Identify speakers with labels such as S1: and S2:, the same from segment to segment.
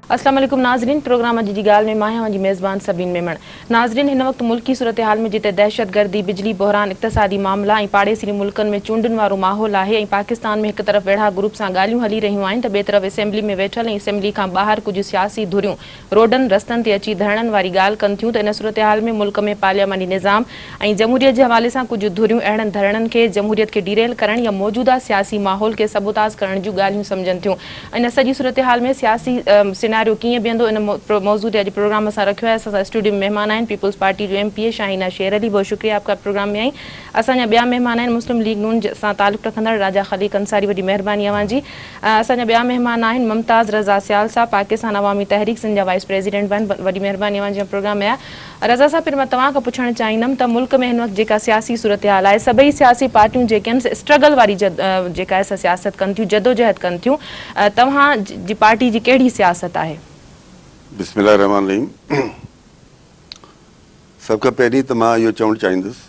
S1: अस्सलाम वालेकुम नाज़रीन, प्रोग्राम जी गाल में मां जी मेज़बान सबीन मेमण। नाज़रीन, हिन वक्त मुल्की सूरत हाल में जिते दहशतगर्दी, बिजली बहरान, इक़्तिसादी मामला ऐं पाड़ेसी मुल्कनि में चूंडुनि वारो माहौल आहे ऐं पाकिस्तान में एक तरफ़ वेढ़ा ग्रुप सां ॻाल्हियूं हली रहियूं आहिनि त ॿिए तरफ़ असेंबली में वेठल ऐं असेंबली खां ॿाहिरि कुझु सियासी धुरियूं रोडनि रस्तनि ते अची धरणनि वारी ॻाल्हि कनि थियूं त इन सूरत हाल में मुल्क में पार्लियामानी निज़ाम ऐं जमहूरियत जे हवाले सां कुझु धुरियूं अहिड़नि धरणनि खे जमहूरियत खे डिरेल करण या मौजूदा सियासी माहौल खे सबूताज़ करण जूं ॻाल्हियूं सम्झनि थियूं। इन सॼी सूरत हाल में सियासी सिनारियो कीअं बीहंदो इन मौजूद अॼु प्रोग्राम असां रखियो आहे। असां स्टूडियो में मेहमान आहिनि पीपल्स पार्टी जो MP शाहीना शेर अली, बहुत शुक्रिया आपका प्रोग्राम में आई। असांजा ॿिया मेहमान आहिनि मुस्लिम लीग नून सां ताल्लुक़ रखंदड़ राजा खलीक अंसारी, वॾी महिरबानी अवांजी। असांजा ॿिया मेहमान आहिनि मुमताज़ रज़ा सियाल साहब, पाकिस्तान अवामी तहरीक सिंध जा वाइस प्रेसिडेंट बि आहिनि, वॾी महिरबानी अवांजी प्रोग्राम में आहे। रज़ा साहब, फिर मां तव्हां खां पुछणु चाहींदमि त मुल्क में हिन वक़्तु जेका सियासी सूरत हाल आहे, सभई सियासी पार्टियूं जेके आहिनि स्ट्रगल वारी जेका आहे सियासत कनि थियूं, जदोजहद कनि थियूं, तव्हांजी पार्टी जी कहिड़ी सियासत आहे?
S2: बिस्मिल्लाहिर्रहमानिर्रहीम। सब खां पहिरीं त मां इहो चवणु चाहींदुसि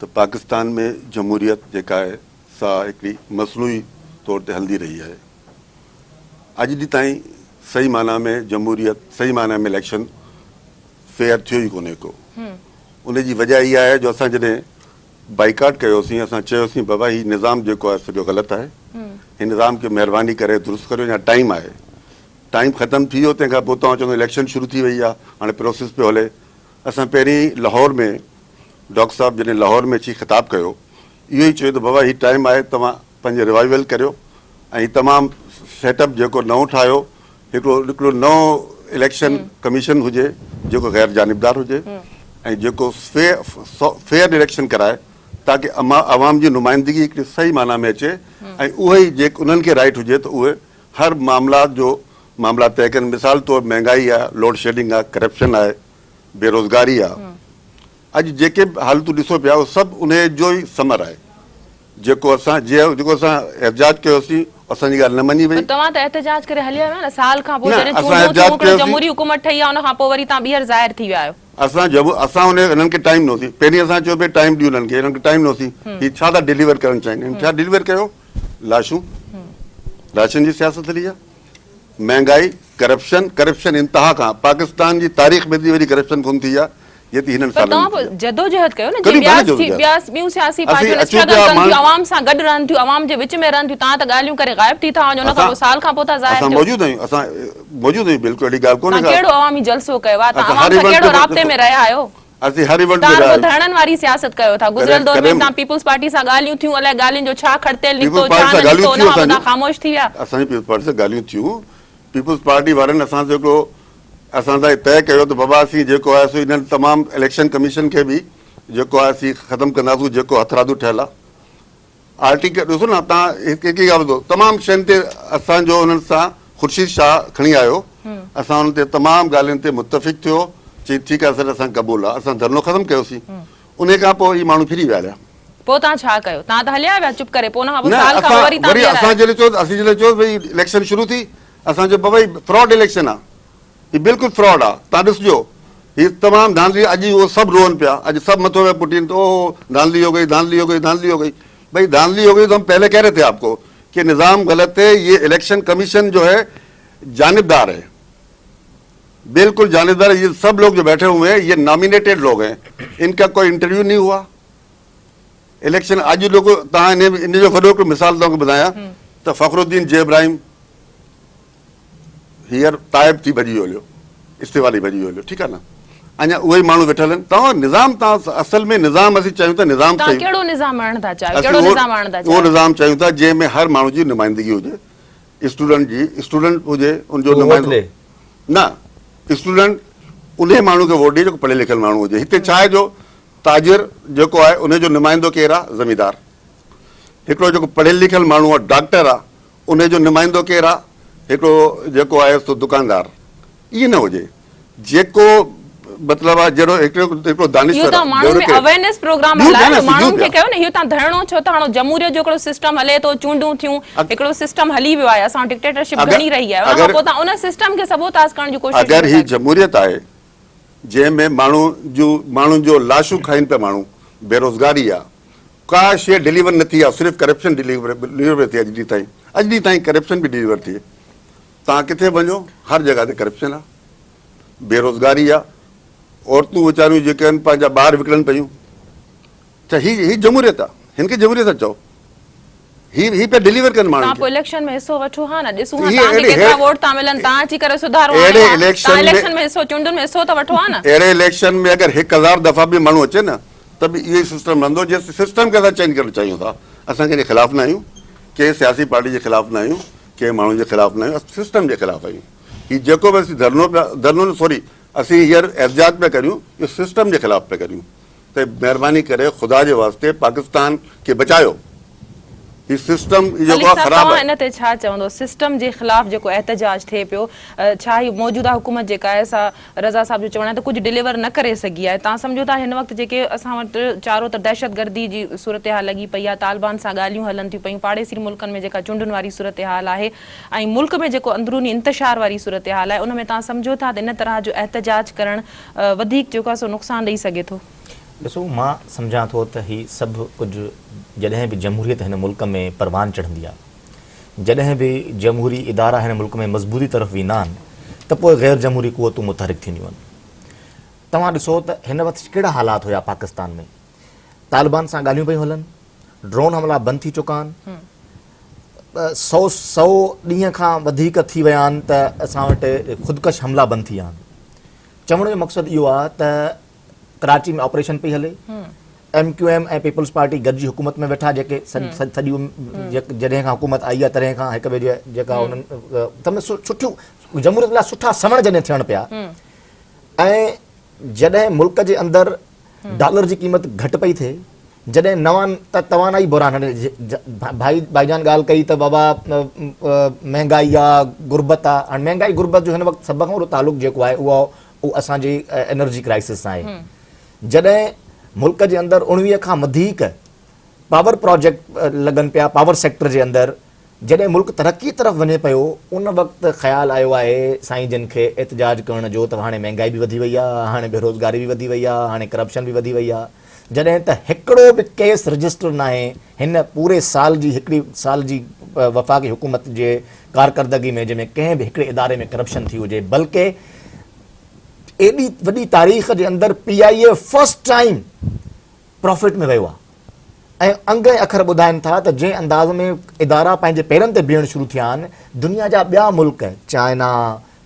S2: त पाकिस्तान में जमहूरियत जेका आहे सा हिकिड़ी मसनूई तौर ते हलंदी रही आहे। अॼु ॾींहुं ताईं सही माना में जमहूरियत, सही माना में इलेक्शन फेयर थियो ई कोन्हे को। उनजी वजह इहा आहे जो असां जॾहिं बाइकाट कयोसीं, असां चयोसीं बाबा हीउ निज़ाम जेको आहे सॼो ग़लति आहे, हिन निज़ाम खे महिरबानी करे दुरुस्त करियो, या टाइम आहे, टाइम ख़तमु थी वियो, तंहिंखां पोइ तव्हां चवंदो इलेक्शन शुरू थी वई आहे, हाणे प्रोसेस पियो हले। असां पहिरीं लाहौर में डॉक्टर साहब जॾहिं लाहौर में अची ख़िताबु कयो, इहो ई चयो त बाबा हीउ टाइम आहे, तव्हां पंहिंजो रिवाइवल करियो ऐं तमामु सेटअप जेको नओं ठाहियो, हिकिड़ो नओं इलेक्शन कमीशन हुजे जेको गैर जानिबदार हुजे ऐं जेको फेयर इलेक्शन कराए, ताकी अवाम जी नुमाइंदगी हिकिड़ी सही माना में अचे ऐं उहो ई जेको उन्हनि खे राइट हुजे त उहे हर मामला तय कनि। मिसाल तौर महंगाई आहे, लोड शेडिंग आहे, करप्शन आहे, बेरोज़गारी आहे। अॼु जेके हालतूं ॾिसो पिया उहो सभु उन जो ई समर आहे। जेको असां एहतजाज कयोसीं, असांजी ॻाल्हि न मञी वई।
S1: तव्हां त एहतजाज करे हली आयो न, साल खां पोइ जॾहिं जमहूरी हुकूमत ठही आहे, उन खां पोइ वरी तव्हां ॿीहर ज़ाहिर थी विया आहियो।
S2: असां हिननि खे टाइम नोसी, पहिरीं असां चयो भई टाइम ॾियो हिननि खे, हिननि खे टाइम नोसी, हीउ छा था डिलीवर करणु चाहिनि, छा डिलीवर कयो? लाशूं, राशन जी सियासत हली आहे, महंगाई, करप्शन इंतहा खां। पाकिस्तान जी तारीख़ में एॾी वॾी करप्शन कोन थी आहे जेतिरी हिननि सालनि
S1: जदोजहद कयो न, ॿियूं सियासी पार्टियूं स्ट्रगल कनि थियूं, अवाम सां गॾु रहनि थियूं, अवाम जे विच में रहनि थियूं, तव्हां त ॻाल्हियूं करे गायब थी था वञो, उन खां पोइ साल खां पोइ था ज़ाहिर थियो।
S2: असां मौजूदु आहियूं, बिल्कुलु अहिड़ी ॻाल्हि कोन्हे।
S1: कहिड़ो अवामी जलसो कयो आहे, तव्हां अवाम सां कहिड़ो राब्ते में रहिया आहियो?
S2: असीं हर इवेंट में
S1: धरणनि वारी सियासत कयो था। गुज़िरियल दौर में तव्हां पीपल्स पार्टी सां ॻाल्हियूं थियूं, अलाए ॻाल्हियुनि जो छा खड़तेल निकितो, छा न निकितो, उन खां पोइ तव्हां ख़ामोश थी विया।
S2: असांजी पीपल्स पार्टी सां ॻाल्हियूं थियूं, पीपल्स पार्टी वारनि असां जेको असां सां तय कयो त बाबा असीं जेको आहे सो इन्हनि तमामु इलेक्शन कमीशन खे बि जेको आहे असीं ख़तमु कंदासीं, जेको हथरादू ठहियलु आहे। आर्टिकल ॾिसो न, तव्हां हिकु ॻाल्हि ॿुधो, तमामु शयुनि ते असांजो हुननि सां ख़ुर्शीद शाह खणी आयो, असां हुन ते तमामु ॻाल्हियुनि ते मुतफ़िक़ थियो, चई ठीकु आहे सर, असां क़बूल आहे, असां धरनो ख़तमु कयोसीं। उन खां पोइ इहे माण्हू फिरी विया।
S1: पोइ तव्हां छा कयो? तव्हां त हलिया विया चुप करे, पोइ उन खां पोइ साल खां वरी
S2: असां जॾहिं चयो भई इलेक्शन शुरू थी, असां चयो बाबा फ्रॉड इलेक्शन आहे, हीउ बिल्कुलु फ्रॉड आहे, तव्हां ॾिसजो हीउ तमामु धांधली। अॼु उहो सभु रोअनि पिया, अॼु सभु मथो पिया पुटिन, तो धांधली हो गई, धांधली हो गई, धांधली हो गई। भाई धांधली हो गई तो हम पहले कह रहे थे आपको कि निज़ाम गलत है, ये इलेक्शन कमीशन जो है जानिबदार है, बिल्कुल जानिबदार है। ये सब लोग जो बैठे हुए हैं ये नॉमिनेटेड लोग हैं, इनका कोई इंटरव्यू नहीं हुआ। इलेक्शन आज लोग इन जो वॾो हिकिड़ो मिसाल तव्हांखे ॿुधायां त फ़खरुद्दीन जे इब्राहिम हींअर ताइब थी भॼी हलियो, इस्तीफ़ा भॼी हलियो, ठीकु आहे न, अञा उहे ई माण्हू वेठल आहिनि। तव्हां निज़ाम, तव्हां असल में निज़ाम असीं चयूं था, निज़ाम
S1: कहिड़ो निज़ाम आणणु था चाहियो? कहिड़ो निज़ाम आणणु था चाहियो?
S2: उहो निज़ाम चयूं था जंहिंमें हर माण्हू जी नुमाइंदगी हुजे, स्टूडेंट हुजे उनजो नुमाइंदो न, स्टूडेंट उन माण्हू खे वोट ॾिए जेको पढ़ियल लिखियल माण्हू हुजे। हिते छा आहे जो ताजिर जेको आहे उनजो नुमाइंदो केरु आहे? ज़मीदार। हिकिड़ो जेको पढ़ियल लिखियल माण्हू आहे, डॉक्टर आहे, उनजो नुमाइंदो केरु आहे? हिकिड़ो जेको आहे सो दुकानदार। ईअं न हुजे, जेको मतिलबु आहे जहिड़ो हिकिड़ो दानिशवर
S1: अवेयरनेस प्रोग्राम हलायो, माण्हुनि खे कयो न, इहो तव्हां धरणो छो था हणो? जमहूरियत जो हिकिड़ो सिस्टम हले थो, चूंडूं थियूं, हिकिड़ो सिस्टम हली वियो आहे, असां डिक्टेटरशिप घणी रही आहे, उन खां पोइ तव्हां उन सिस्टम खे सबूताज़ करण जी कोशिशि।
S2: अगरि ही जमहूरियत आहे जंहिंमें माण्हुनि जो लाशूं खाइनि पिया माण्हू, बेरोज़गारी आहे, का शइ डिलीवर न थी आहे, सिर्फ़ु करप्शन डिलीवर थी आहे। अॼु ॾींहुं ताईं करप्शन बि डिलीवर थिए। तव्हां किथे वञो हर जॻह ते करप्शन आहे, बेरोज़गारी आहे, औरतूं वीचारियूं जेके आहिनि पंहिंजा ॿार विकिणनि पियूं। त ही जमहूरियत आहे, हिन खे जमहूरियत चओ। ही पिया डिलीवर कनि माण्हुनि
S1: तव्हां
S2: खे।
S1: पोइ इलेक्शन में हिसो वठो हा न, ॾिसूं हा
S2: ही
S1: तव्हांखे
S2: अहिड़े-
S1: केतिरा वोट था मिलनि, तव्हां अची करे सुधारो
S2: अहिड़े
S1: आणियो हा।
S2: इलेक्शन
S1: तव्हां
S2: में-
S1: इलेक्शन में हिसो, चूंडुनि में हिसो त वठो हा न।
S2: अहिड़े इलेक्शन में अगरि 1000 दफ़ा बि माण्हू अचे न त बि इहो ई सिस्टम रहंदो। जे सिस्टम खे असां चेंज करणु चाहियूं था। असां कंहिंजे ख़िलाफ़ न आहियूं, कंहिं सियासी पार्टी जे ख़िलाफ़ न आहियूं, कंहिं माण्हू जे ख़िलाफ़ न आहियूं, सिस्टम जे ख़िलाफ़ आहियूं। ही जेको बि असीं धरनो सॉरी असीं हींअर एहतजाज पिया करियूं, इहो सिस्टम जे ख़िलाफ़ पिया करियूं। त महिरबानी करे ख़ुदा जे वास्ते पाकिस्तान खे बचायो। ही सिस्टम जेको
S1: मलिक
S2: आहे
S1: साहब,
S2: ख़राब
S1: तव्हां
S2: आहे।
S1: इन ते छा चवंदो? सिस्टम जे ख़िलाफ़ जेको एहतजाज थिए पियो, छा ही मौजूदा हुकूमत जेका आहे सा रज़ा साहब जो चवणु आहे त कुझु डिलीवर न करे सघी आहे? तव्हां सम्झो था हिन वक़्तु जेके असां वटि चारो तरफ़ दहशतगर्दी जी सूरत हाल लॻी पई आहे, तालिबान सां ॻाल्हियूं हलनि थियूं पयूं, पाड़ेसी मुल्कनि में जेका चूंडुनि वारी सूरत हाल आहे, ऐं मुल्क में जेको अंदरूनी इंतशार वारी सूरत हाल आहे, उन में तव्हां सम्झो था त इन तरह जो एहतजाज करणु वधीक जेको आहे सो नुक़सानु ॾेई सघे थो?
S3: ॾिसो, मां सम्झां थो त ही सभु कुझु जॾहिं बि जमहूरियत हिन मुल्क में परवान चढ़ंदी आहे, जॾहिं बि जमहूरी इदारा हिन मुल्क में मज़बूती तरफ़ वेंदा आहिनि, त पोइ गैर जमहूरी क़ुवतूं मुतहरिक थींदियूं आहिनि। तव्हां ॾिसो त हिन वक़्तु कहिड़ा हालात हुया पाकिस्तान में। तालिबान सां ॻाल्हियूं पियूं हलनि, ड्रोन हमला बंदि थी चुका आहिनि, 100 ॾींहं खां वधीक थी विया आहिनि त असां वटि ख़ुदकश हमला बंदि थी विया आहिनि। चवण जो मक़सदु इहो आहे त कराची में ऑपरेशन पई हले, MQM ऐं पीपल्स पार्टी गॾिजी हुकूमत में वेठा, जेके सॼियूं जॾहिं खां हुकूमत आई आहे तॾहिं खां हिक ॿिए जे जेका उन्हनि तमामु सुठियूं जमहूरियत लाइ सुठा समण जॾहिं थियण पिया, ऐं जॾहिं मुल्क जे अंदरि डॉलर जी क़ीमत घटि पई थिए, जॾहिं तवानाई बुरान भाईजान ॻाल्हि कई त बाबा महांगाई आहे, गुरबत आहे। हाणे महांगाई गुरबत जो हिन वक़्तु सभ खां वॾो तालुक़ु जेको आहे उहो असांजी एनर्जी क्राइसिस सां आहे। जॾहिं मुल्क जे अंदरि 19 खां वधीक पावर प्रोजेक्ट लॻनि पिया पावर सेक्टर जे अंदरि, जॾहिं मुल्क तरक़ी तरफ़ वञे पियो, उन वक़्तु ख़्यालु आयो आहे साईं जिन खे एहतजाज करण जो त हाणे महांगाई बि वधी वई आहे, हाणे बेरोज़गारी बि वधी वई आहे, हाणे करप्शन बि वधी वई आहे। जॾहिं त हिकिड़ो बि केस रजिस्टर न आहे हिन पूरे साल जी हिकिड़ी साल जी वफ़ाक़ी हुकूमत जे कारकर्दगी में जंहिंमें कंहिं बि हिकिड़े इदारे में करप्शन थी हुजे, बल्कि एॾी वॾी तारीख़ जे अंदरि PIA फर्स्ट टाइम प्रॉफिट में वियो आहे। ऐं अंग ऐं अखर ॿुधाइनि था त जंहिं अंदाज़ में इदारा पंहिंजे पेरनि ते बीहण शुरू थिया आहिनि, दुनिया जा ॿिया मुल्क चाइना,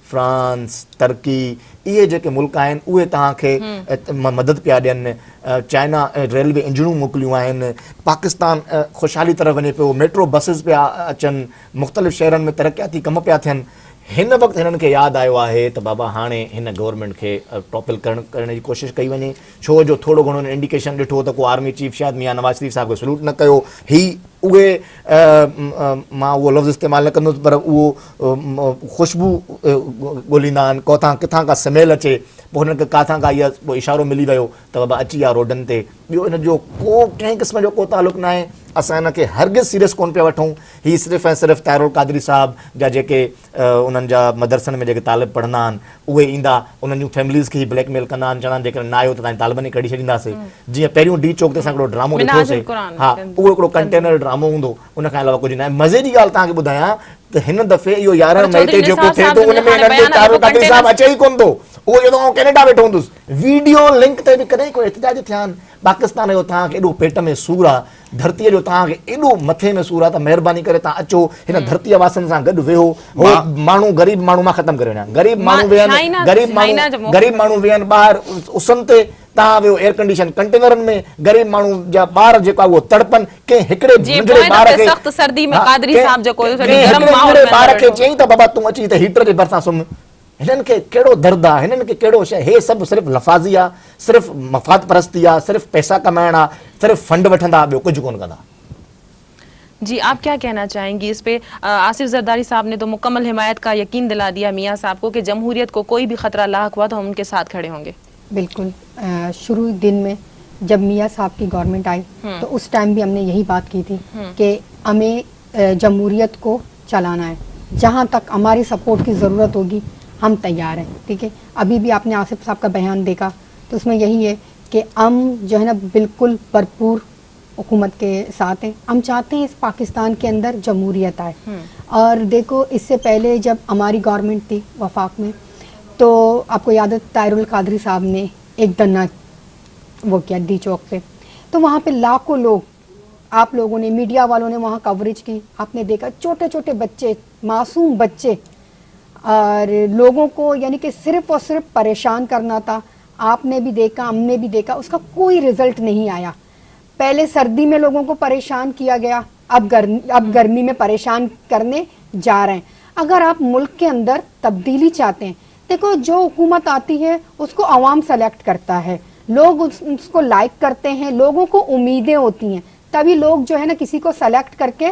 S3: फ्रांस, टर्की, इहे जेके मुल्क आहिनि उहे तव्हांखे मदद पिया ॾियनि। चाइना रेलवे इंजणूं मोकिलियूं आहिनि, पाकिस्तान ख़ुशहाली तरफ़ वञे पियो, मेट्रो बसिस पिया अचनि, मुख़्तलिफ़ शहरनि में तरक़ियाती कम पिया थियनि। हिन वक़्तु हिननि खे यादि आयो आहे त बाबा हाणे हिन गवर्नमेंट खे टॉपल करण जी कोशिशि कई वञे, छो जो थोरो घणो इंडिकेशन ॾिठो त को आर्मी चीफ शायदि मियां नवाज़ शरीफ़ साहिब खे सल्यूट न कयो। उहे मां उहो लफ़्ज़ इस्तेमालु न कंदुसि, पर उहो ख़ुशबू ॻोल्हींदा आहिनि, किथां खां स्मेल अचे, पोइ हुननि खे किथां खां इहा पोइ इशारो मिली वियो त बाबा अची विया रोडनि ते। ॿियो इन जो को कंहिं क़िस्म जो को तालुक़ु न आहे, असां हिन खे हरगिज़ सीरियस कोन पिया वठूं। हीअ सिर्फ़ु ऐं सिर्फ़ु ताहिरुल क़ादरी साहब जा जेके उन्हनि जा मदरसनि में जेके तालिब पढ़ंदा आहिनि उहे ईंदा, उन्हनि जूं फैमिलीज़ खे ई ब्लैकमेल कंदा आहिनि, चवंदा आहिनि जेकॾहिं न आयो त तव्हां तालिबान ई कढी छॾींदासीं। जीअं पहिरियों D चौक ते असां हिकिड़ो ड्रामो ॾिठोसीं, हा उहो हिकिड़ो कंटेनर ड्रामो हूंदो, उन खां अलावा कुझु न आहे। मज़े जी ॻाल्हि तव्हांखे ॿुधायां त हिन दफ़े इहो 11 मई ते जेको थिए थो उन में हिननि जो ताहिरुल क़ादरी साहब अचे ई कोन थो, उहो जो आउं कैनेडा वेठो हूंदुसि, वीडियो लिंक ते बि कॾहिं कोई एहतजाज थिया आहिनि। पाकिस्तान जो तव्हांखे एॾो पेट में सूरु आहे, धरतीअ जो तव्हांखे एॾो मथे में सूरु आहे त महिरबानी करे तव्हां अचो, हिन धरतीअ वासनि सां गॾु वेहो। माण्हू ग़रीब माण्हू मां ख़तमु करे वञा, गरीब माण्हू वेहनि ॿाहिरि उसन ते, तव्हां वियो एयर कंडीशन कंटेनरनि में, गरीब माण्हू जा ॿार जेका उहो तड़पनि। कंहिं हिकिड़े नंढड़े ॿार खे चयईं त बाबा तूं अची त हीटर जे भरिसां सुम्ह। हिननि खे कहिड़ो दर्द आहे, हिननि खे कहिड़ो शइ, हे सभु सिर्फ़ु लफ़ाज़ी आहे, सिर्फ़ु मफ़ाद परस्ती आहे, सिर्फ़ु पैसा कमाइण आहे, सिर्फ़ु फंड वठंदा, ॿियो कुझु कोन कंदा।
S1: जी, आप क्या कहना चाहेंगी इस पे? आसिफ जरदारी साहब ने तो मुकम्मल हिमायत का यकीन दिला दिया मियाँ साहब को कि जमहूरियत को कोई भी खतरा लाहक हुआ तो हम उनके साथ खड़े होंगे।
S4: बिल्कुल, शुरू दिन में जब मियाँ साहब की गवर्नमेंट आई तो उस टाइम भी हमने यही बात की थी कि हमें जमहूरियत को चलाना है, जहाँ तक हमारी सपोर्ट की ज़रूरत होगी हम तैयार हैं। ठीक है, अभी भी आपने आसिफ साहब का बयान देखा तो उसमें यही है कि हम जो है ना बिल्कुल भरपूर हुकूमत के साथ हैं। हम चाहते हैं इस पाकिस्तान के अंदर जमहूरियत आए और देखो इससे पहले जब हमारी गवर्नमेंट थी वफाक में, तो आपको याद है ताहिरुल कादरी साहब ने एक धरना वो किया डी चौक पे, तो वहाँ पे लाखों लोग, आप लोगों ने, मीडिया वालों ने वहाँ कवरेज की, आपने देखा छोटे छोटे बच्चे, मासूम बच्चे, और लोगों को यानी कि सिर्फ और सिर्फ परेशान करना था। आपने भी देखा, हमने भी देखा, उसका कोई रिजल्ट नहीं आया। पहले सर्दी में लोगों को परेशान किया गया, अब गर्मी में परेशान करने जा रहे हैं। अगर आप मुल्क के अंदर तब्दीली चाहते हैं, देखो जो हुकूमत आती है उसको अवाम सेलेक्ट करता है, लोग उसको लाइक करते हैं, लोगों को उम्मीदें होती हैं, तभी लोग जो है ना किसी को सेलेक्ट करके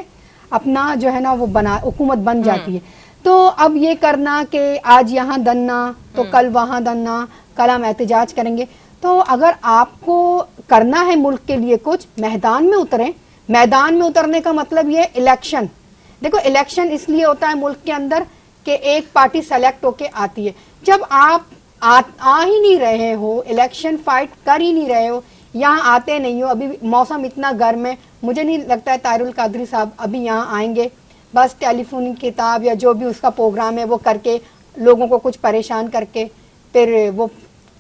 S4: अपना जो है ना वो बना हुकूमत बन जाती है। तो अब ये करना कि आज यहाँ धरना तो कल वहाँ धरना, कल हम एहतजाज करेंगे, तो अगर आपको करना है मुल्क के लिए कुछ, मैदान में उतरें। मैदान में उतरने का मतलब ये इलेक्शन, देखो इलेक्शन इसलिए होता है मुल्क के अंदर कि एक पार्टी सेलेक्ट होके आती है। जब आप आ ही नहीं रहे हो, इलेक्शन फाइट कर ही नहीं रहे हो, यहाँ आते नहीं हो, अभी मौसम इतना गर्म है, मुझे नहीं लगता है ताहिरुल कादरी साहब अभी यहाँ आएंगे। बस टेलीफोन किताब या जो भी उसका प्रोग्राम है वो करके लोगों को कुछ परेशान करके फिर वो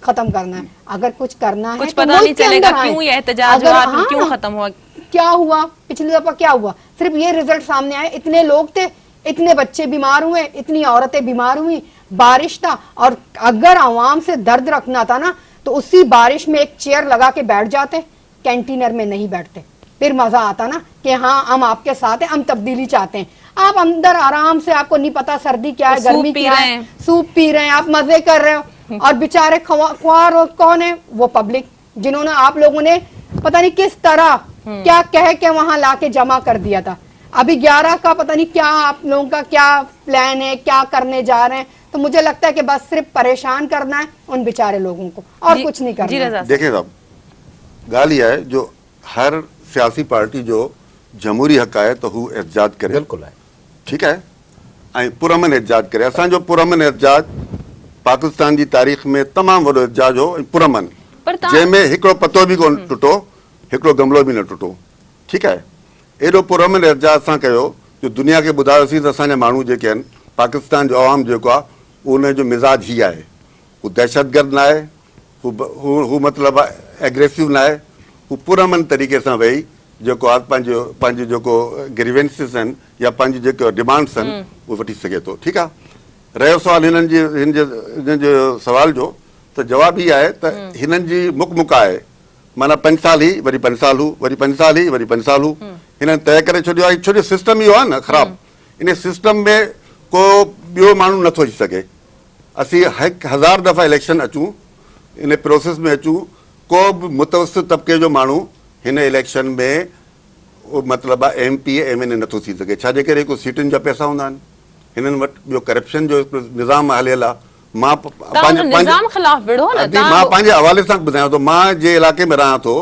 S4: खत्म करना है। अगर कुछ करना
S1: कुछ
S4: है तो
S1: पता नहीं
S4: मुल्क के
S1: चलेगा
S4: अंदर आएं।
S1: क्यों ये एहतजाज
S4: अगर-
S1: हुआ,
S4: हाँ,
S1: क्यों खत्म हुआ,
S4: क्या हुआ पिछली दफा, क्या हुआ, सिर्फ ये रिजल्ट सामने आए, इतने लोग थे, इतने बच्चे बीमार हुए, इतनी औरतें बीमार हुई, बारिश था, और अगर आवाम से दर्द रखना था ना तो उसी बारिश में एक चेयर लगा के बैठ जाते, कैंटीनर में नहीं बैठते, फिर मजा आता ना कि हाँ हम आपके साथ हैं, हम तब्दीली चाहते हैं। आप अंदर आराम से, आपको नहीं पता सर्दी क्या है,
S1: सूप
S4: गर्मी
S1: पी
S4: क्या
S1: रहे
S4: है,
S1: हैं।
S4: सूप पी रहे हैं, आप मजे कर रहे हो, और बेचारे ख्वार और कौन है, वो पब्लिक जिन्होंने आप लोगों ने पता नहीं किस तरह क्या कह के वहां लाके जमा कर दिया था। अभी 11 का पता नहीं क्या आप लोगों का क्या प्लान है, क्या करने जा रहे हैं। तो मुझे लगता है कि बस सिर्फ परेशान करना है उन बेचारे लोगों को, और
S1: जी-
S4: कुछ नहीं
S1: जी
S4: करना है।
S1: रज़ा साहब।
S2: देखिए साहब, ॻाल्हि इहा आहे जो हर सियासी पार्टी जो जमहूरी हक़ आहे त हू एहतजाज करे,
S3: बिल्कुलु आहे।
S2: ठीकु आहे, ऐं पुरअमन एहतजाज करे। असांजो पुरअमन एहतजाज पाकिस्तान जी तारीख़ में तमामु वॾो एहतजाज हो, ऐं पुरअमन,
S1: पर तव्हां-
S2: जंहिंमें हिकिड़ो पतो बि कोन टुटो, हिकिड़ो गमलो बि न टुटो। ठीकु आहे, एॾो पुरअमन एहतजाज असां कयो जो दुनिया खे ॿुधायोसीं त असांजा माण्हू जेके आहिनि, पाकिस्तान जो अवाम जेको आहे उन जो मिज़ाज हीअ आहे, हू दहशतगर्द न आहे, हू मतिलबु एग्रेसिव न आहे, हू पुरअमन तरीक़े सां वेही जेको आहे पंहिंजो जेको ग्रीवेंसिस आहिनि या पंहिंजी जेके डिमांड्स आहिनि उहे वठी सघे थो। ठीकु आहे, रहियो सुवाल हिननि जो सवाल जो, त जवाबु हीअ आहे त हिननि जी मुक आहे, माना 5 साल ही वरी 5 साल हू, वरी 5 साल ही वरी 5 साल हू, हिननि तय करे छॾियो आहे। छो जो सिस्टम इहो आहे न ख़राबु, इन सिस्टम में को ॿियो माण्हू नथो अची सघे। असीं 1000 दफ़ा इलेक्शन अचूं, इन प्रोसेस में अचूं, को बि मुतवसित तबिके जो माण्हू हिन इलेक्शन में मतिलबु आहे MP MNA नथो थी सघे। छाजे करे को सीटुनि जा पैसा हूंदा आहिनि, हिननि वटि ॿियो करप्शन जो निज़ाम हलियल आहे। मां
S1: निज़ाम ख़िलाफ़ विढ़ो न,
S2: मां पंहिंजे हवाले सां ॿुधायां थो, मां जे इलाइक़े में रहां थो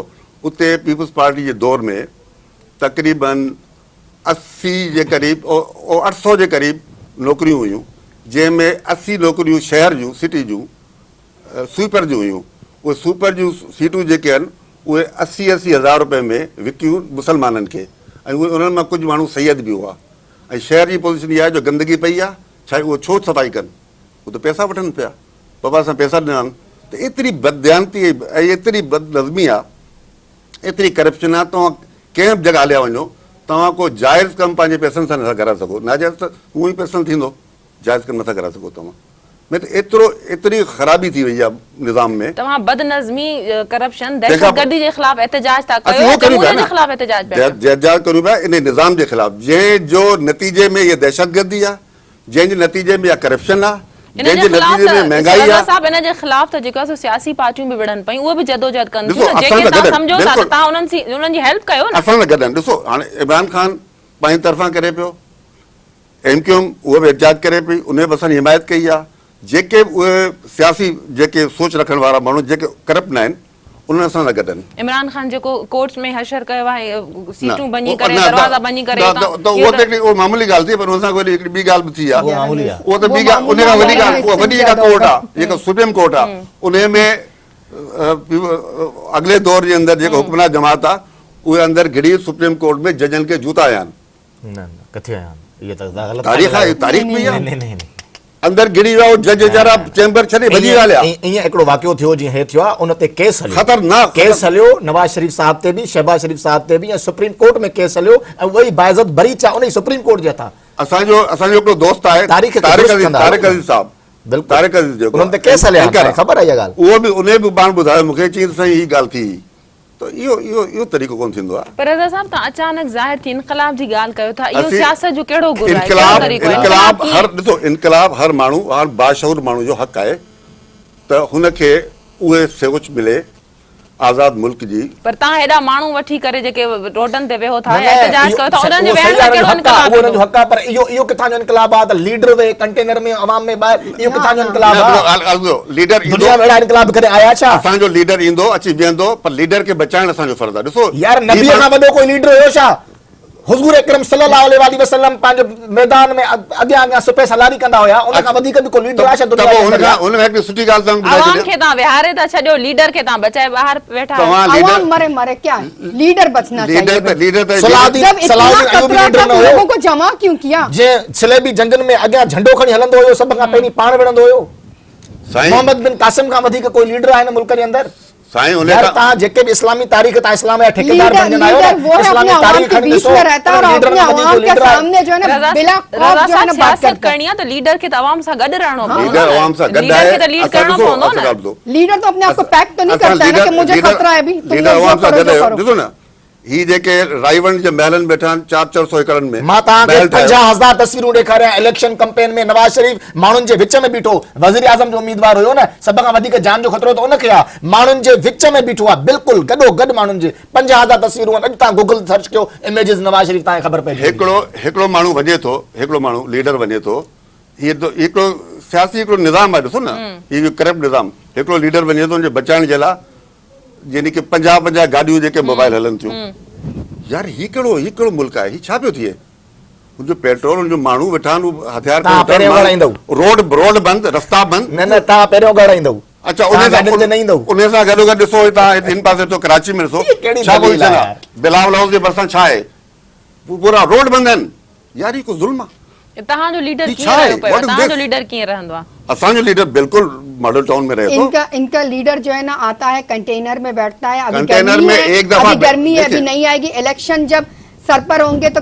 S2: उते पीपुल्स पार्टी जे दौर में तक़रीबन 80 जे क़रीब 800 जे क़रीब नौकरियूं हुयूं, जंहिंमें 80 नौकरियूं शहर जूं, सिटी जूं स्वीपर जूं हुयूं। उहे स्वीपर जूं सीटूं जेके आहिनि उहे 80-80 हज़ार रुपए में विकियूं मुसलमाननि खे, ऐं उहे उन्हनि मां कुझु माण्हू सैयद बि हुआ। ऐं शहर जी पोज़ीशन इहा आहे जो गंदगी पई आहे, छा उहो छो सफ़ाई कनि, उहो त पैसा वठनि पिया, बाबा असां पैसा ॾिना आहिनि। त एतिरी बददियानती ऐं एतिरी बदनज़मी आहे, एतिरी करप्शन आहे, तव्हां कंहिं बि जॻह हलिया वञो, तव्हां को जाइज़ कमु पंहिंजे पैसनि सां नथा कराए सघो, नाजाइज़ त उहो ई पैसनि थींदो, जाइज़ कमु नथा कराए सघो तव्हां। में त एतिरी ख़राबी थी वई आहे निज़ाम में।
S1: तव्हां बदनज़मी, करप्शन,
S2: तंहिंखां
S1: दहशतगर्दी जे ख़िलाफ़ एहतजाज था
S2: असीं
S1: कयो,
S2: उहो करियूं पिया
S1: जमहूरियत
S2: न,
S1: जे ख़िलाफ़ एहतजाज पिया कयो।
S2: एहतजाज करियूं पिया इन निज़ाम जे ख़िलाफ़, जंहिंजो नतीजे में इहा दहशतगर्दी आहे, जंहिंजे नतीजे में इहा करप्शन आहे, जंहिंजे नतीजे में महंगाई
S1: रज़ा
S2: आहे।
S1: साहब इन जे ख़िलाफ़ त जेका सियासी पार्टियूं बि विढ़नि पयूं, उहे बि जदोजहद कनि
S2: ॾिसो,
S1: थियूं न,
S2: असां
S1: जेके
S2: सां
S1: तव्हां
S2: गॾु
S1: सम्झो था त
S2: बिल्कुलु।
S1: तव्हां उन्हनि जी हेल्प कयो न।
S2: असां सां गॾु आहिनि। ॾिसो हाणे इमरान ख़ान पंहिंजी तरफ़ां करे पियो, MQM उहो बि एहतजाज करे पई, उन बि असांजी हिमायत कई आहे। जेके उहे सियासी जेके सोच रखण वारा माण्हू जेके करप्ट न आहिनि, उन्हनि असां सां गॾु आहिनि।
S1: इमरान ख़ान जेको कोर्ट्स में हशर कयो आहे,
S2: न,
S1: सीटूं बनी
S2: उहो-
S1: करे,
S2: न,
S1: दरवाज़ा बनी करे,
S2: त उहो त हिकिड़ी उहो मामूली ॻाल्हि थी, पर हुन सां गॾु हिकिड़ी ॿी ॻाल्हि बि थी आहे।
S3: उहो मामूली आहे।
S2: उहो त ॿी ॻाल्हि, उन खां वॾी ॻाल्हि, उहा वॾी जेका कोर्ट आहे, जेका सुप्रीम कोर्ट आहे, उन में अॻिले दौर जे अंदरि जेको हुक्मरान जमात आहे, उहे अंदरि घिड़ी सुप्रीम कोर्ट में जजनि खे जूता आया आहिनि।
S3: न किथे आया आहिनि। ये त ग़लत
S2: तारीख़ आहे, तारीख़ में
S3: नहीं
S2: आहे।
S3: नहीं नहीं
S2: अंदरि गिरी वियो जज वीचारा चैम्बर छॾे भॼी हलिया।
S3: ईअं हिकिड़ो वाक़ियो थियो जीअं हे थियो आहे, उन ते केस हलियो,
S2: ख़तरनाक
S3: केस हलियो नवाज शरीफ साहब ते बि, शहबाज शरीफ साहब ते बि, ऐं सुप्रीम कोर्ट में केस हलियो, ऐं उहे बाइज़त बरी थिया उन सुप्रीम कोर्ट जे हथां।
S2: असांजो हिकिड़ो दोस्त आहे
S3: तारीख़ खे
S2: तारिक
S3: दुरुस्त
S2: अज़ीज़,
S3: कंदा
S2: तारिक
S3: आहियो।
S2: अज़ीज़ साहब,
S3: बिल्कुलु
S2: तारिक अज़ीज़ जेको
S3: उन्हनि ते केस हलिया,
S2: एंकर आहे।
S3: ख़बर आहे इहा ॻाल्हि।
S2: उहो बि उन बि पाण ॿुधायो मूंखे, चई त साईं हीअ ॻाल्हि थी, त इहो तरीक़ो कोन थींदो आहे।
S1: पर रज़ा साहब तव्हां अचानक ज़ाहिर थी इनक़लाब जी ॻाल्हि कयो था, इहो
S2: असीं
S1: सियासत जो कहिड़ो गुरु आहे,
S2: इनकलाब
S1: कहिड़ो तरीक़ो आहे?
S2: इनकलाब
S1: कीअं?
S2: हर ॾिसो, इनकलाब हर माण्हू, हर बाशऊर माण्हू जो हक़ आहे त हुनखे उहे सोच मिले आज़ाद मुल्क जी।
S1: पर तव्हां हेॾा माण्हू वठी करे जेके रोडनि ते वेहो था
S3: न, न,
S1: एहतजाज
S3: इहो
S1: कयो था, उन्हनि जे
S3: उहो
S1: वेहण
S3: सही
S1: में
S3: आहे,
S1: कहिड़ो
S3: उहो
S1: इनक़लाब
S3: उन्हनि जो
S1: थींदो?
S3: हक़ आहे, पर इहो किथां जो इनकलाब आहे त लीडर वे कंटेनर में अवाम में ॿाहिरि, इहो किथां जो इनकलाब आहे?
S2: लीडर
S3: दुनिया में अहिड़ा इनकलाब करे आया छा?
S2: असांजो लीडर ईंदो अची बीहंदो, पर लीडर खे बचाइण असांजो फर्ज़ आहे। ॾिसो
S3: यार नबीअ खां वॾो कोई लीडर हुयो छा? हुज़ूर अकरम सल्लल्लाहु अलैहि वसल्लम पंहिंजे मैदान में अॻियां अॻियां सुपे सलारी कंदा हुया, उन खां वधीक बि को लीडर आहे छा दुनिया में?
S2: हुन हिकिड़ी सुठी ॻाल्हि तव्हां ॿुधाए
S1: आवाम
S2: छॾियो।
S1: खे तव्हां विहारे था छॾियो, लीडर खे तव्हां बचाए ॿाहिरि वेठा आहियो।
S2: तव्हां
S4: आवाम
S2: लीडर
S4: मरे मरे क्या है, लीडर बचना चाहिए।
S2: लीडर त
S3: सलाहुद्दीन
S4: जब इतना
S3: सलाहुद्दीन अयूबी
S4: खतरा
S3: लीडर
S4: था
S3: न
S4: तो
S3: हुयो,
S4: लोगों को जमा क्यों किया?
S3: जंहिं सिलेबी जंगनि में अॻियां झंडो खणी हलंदो हुयो, सभ खां पहिरीं पाण विढ़ंदो हुयो।
S2: साईं
S3: मोहम्मद बिन कासिम खां वधीक कोई लीडर आहे हिन मुल्क जे अंदरि?
S2: साईं उन
S3: यार
S2: खां
S3: तव्हां जेके बि इस्लामी तारीख़ तव्हां इस्लाम जा ठेकेदार
S4: लीडर
S3: बणजंदा आहियो
S4: लीडर वो
S3: न,
S4: है
S3: इस्लामी
S4: अपने आवाम
S3: तारीख़
S4: के
S3: खणी
S4: बीच
S3: ॾिसो,
S4: में रहता है और
S3: लीडर
S4: अपने
S3: में वधीक
S4: आवाम
S3: कोई
S4: के
S3: लीडर आहे?
S4: सामने जो है ना
S1: रज़ा
S4: बिला
S1: साहब
S4: खौफ जो है ना बात
S1: सियासत
S4: करता है।
S1: करनी आहे तो लीडर खे त अवाम सां गॾु रहणो पवंदो
S2: लीडर
S1: न?
S2: अवाम सां गॾु
S1: लीडर
S2: आहे।
S1: खे त लीड
S2: असां
S1: करणो
S2: ॾिसो,
S1: पवंदो
S2: असां
S1: न।
S2: ॻाल्हि ॿुधो।
S4: लीडर तो अपने आप को पैक तो नहीं
S2: असां
S4: करता है ना कि मुझे
S2: लीडर-
S4: खतरा है, भी तुम
S2: लीडर
S4: लोग
S2: अवाम
S4: जो
S2: सां
S4: करो
S2: गॾु
S4: जो
S2: आहियो।
S4: करो।
S2: ॾिसो न, ही जेके राइवंड जे महलनि वेठा आहिनि, 400 एकड़नि में
S3: मां तव्हांखे
S2: महल ठाहियो।
S3: 50,000 तस्वीरूं ॾेखारियां इलेक्शन कैंपेन में। नवाज शरीफ माण्हुनि जे विच में बीठो, वज़ीर आज़म जो उम्मीदवार हुयो न, सभ खां वधीक जान जो ख़तरो त उनखे आहे। माण्हुनि जे विच में बीठो आहे, बिल्कुलु गॾो गॾु माण्हुनि जे। 50,000 तस्वीरूं आहिनि, अॼु तव्हां गूगल सर्च कयो इमेजिस नवाज शरीफ, तव्हांखे ख़बर पइजी वेंदी।
S2: हिकिड़ो माण्हू वञे थो, हिकिड़ो माण्हू लीडर वञे थो, हिकिड़ो सियासी हिकिड़ो निज़ाम आहे। ॾिसो न, हीअ करप्ट निज़ाम। हिकिड़ो लीडर वञे थो हुनजे बचाइण जे लाइ, यानी कि 50 गाॾियूं जेके मोबाइल हलनि थियूं। यार ही कहिड़ो मुल्क आहे? ही छा पियो थिए? हुनजो पेट्रोल, हुनजो माण्हू वेठा आहिनि, हथियार
S3: तव्हां पहिरियों ॻाल्हाईंदव।
S2: रोड बंद, रस्ता बंद।
S3: न तव्हां पहिरियों ॻाल्हाईंदव।
S2: अच्छा,
S3: तव्हां गाॾियुनि ते न ईंदव।
S2: उन सां गॾोगॾु ॾिसो, हितां हिन पासे ॾिसो, कराची में ॾिसो
S3: इहे कहिड़ी
S2: छा
S3: दलील
S2: पोजीशन
S3: आहे
S2: आहे? बिलावल हाउस जे भरिसां छा आहे? पूरा रोड बंद आहिनि। यार ही को ज़ुल्म आहे।
S1: तव्हांजो लीडर
S2: ही
S1: कीअं
S2: छा आहे?
S1: रहियो पियो?
S2: What is
S1: तव्हांजो
S2: this?
S1: लीडर कीअं रहंदो आहे?
S2: असांजो लीडर बिल्कुलु मॉडल टाउन में रहे थो।
S4: इनका लीडर जो है ना आता है कंटेनर में बैठता है। अभी
S2: कंटेनर
S4: गर्मी
S2: में
S4: है,
S2: एक दफा
S4: अभी गर्मी है, अभी
S2: देखिए।
S4: नहीं आएगी। इलेक्शन जब सर पर होंगे तो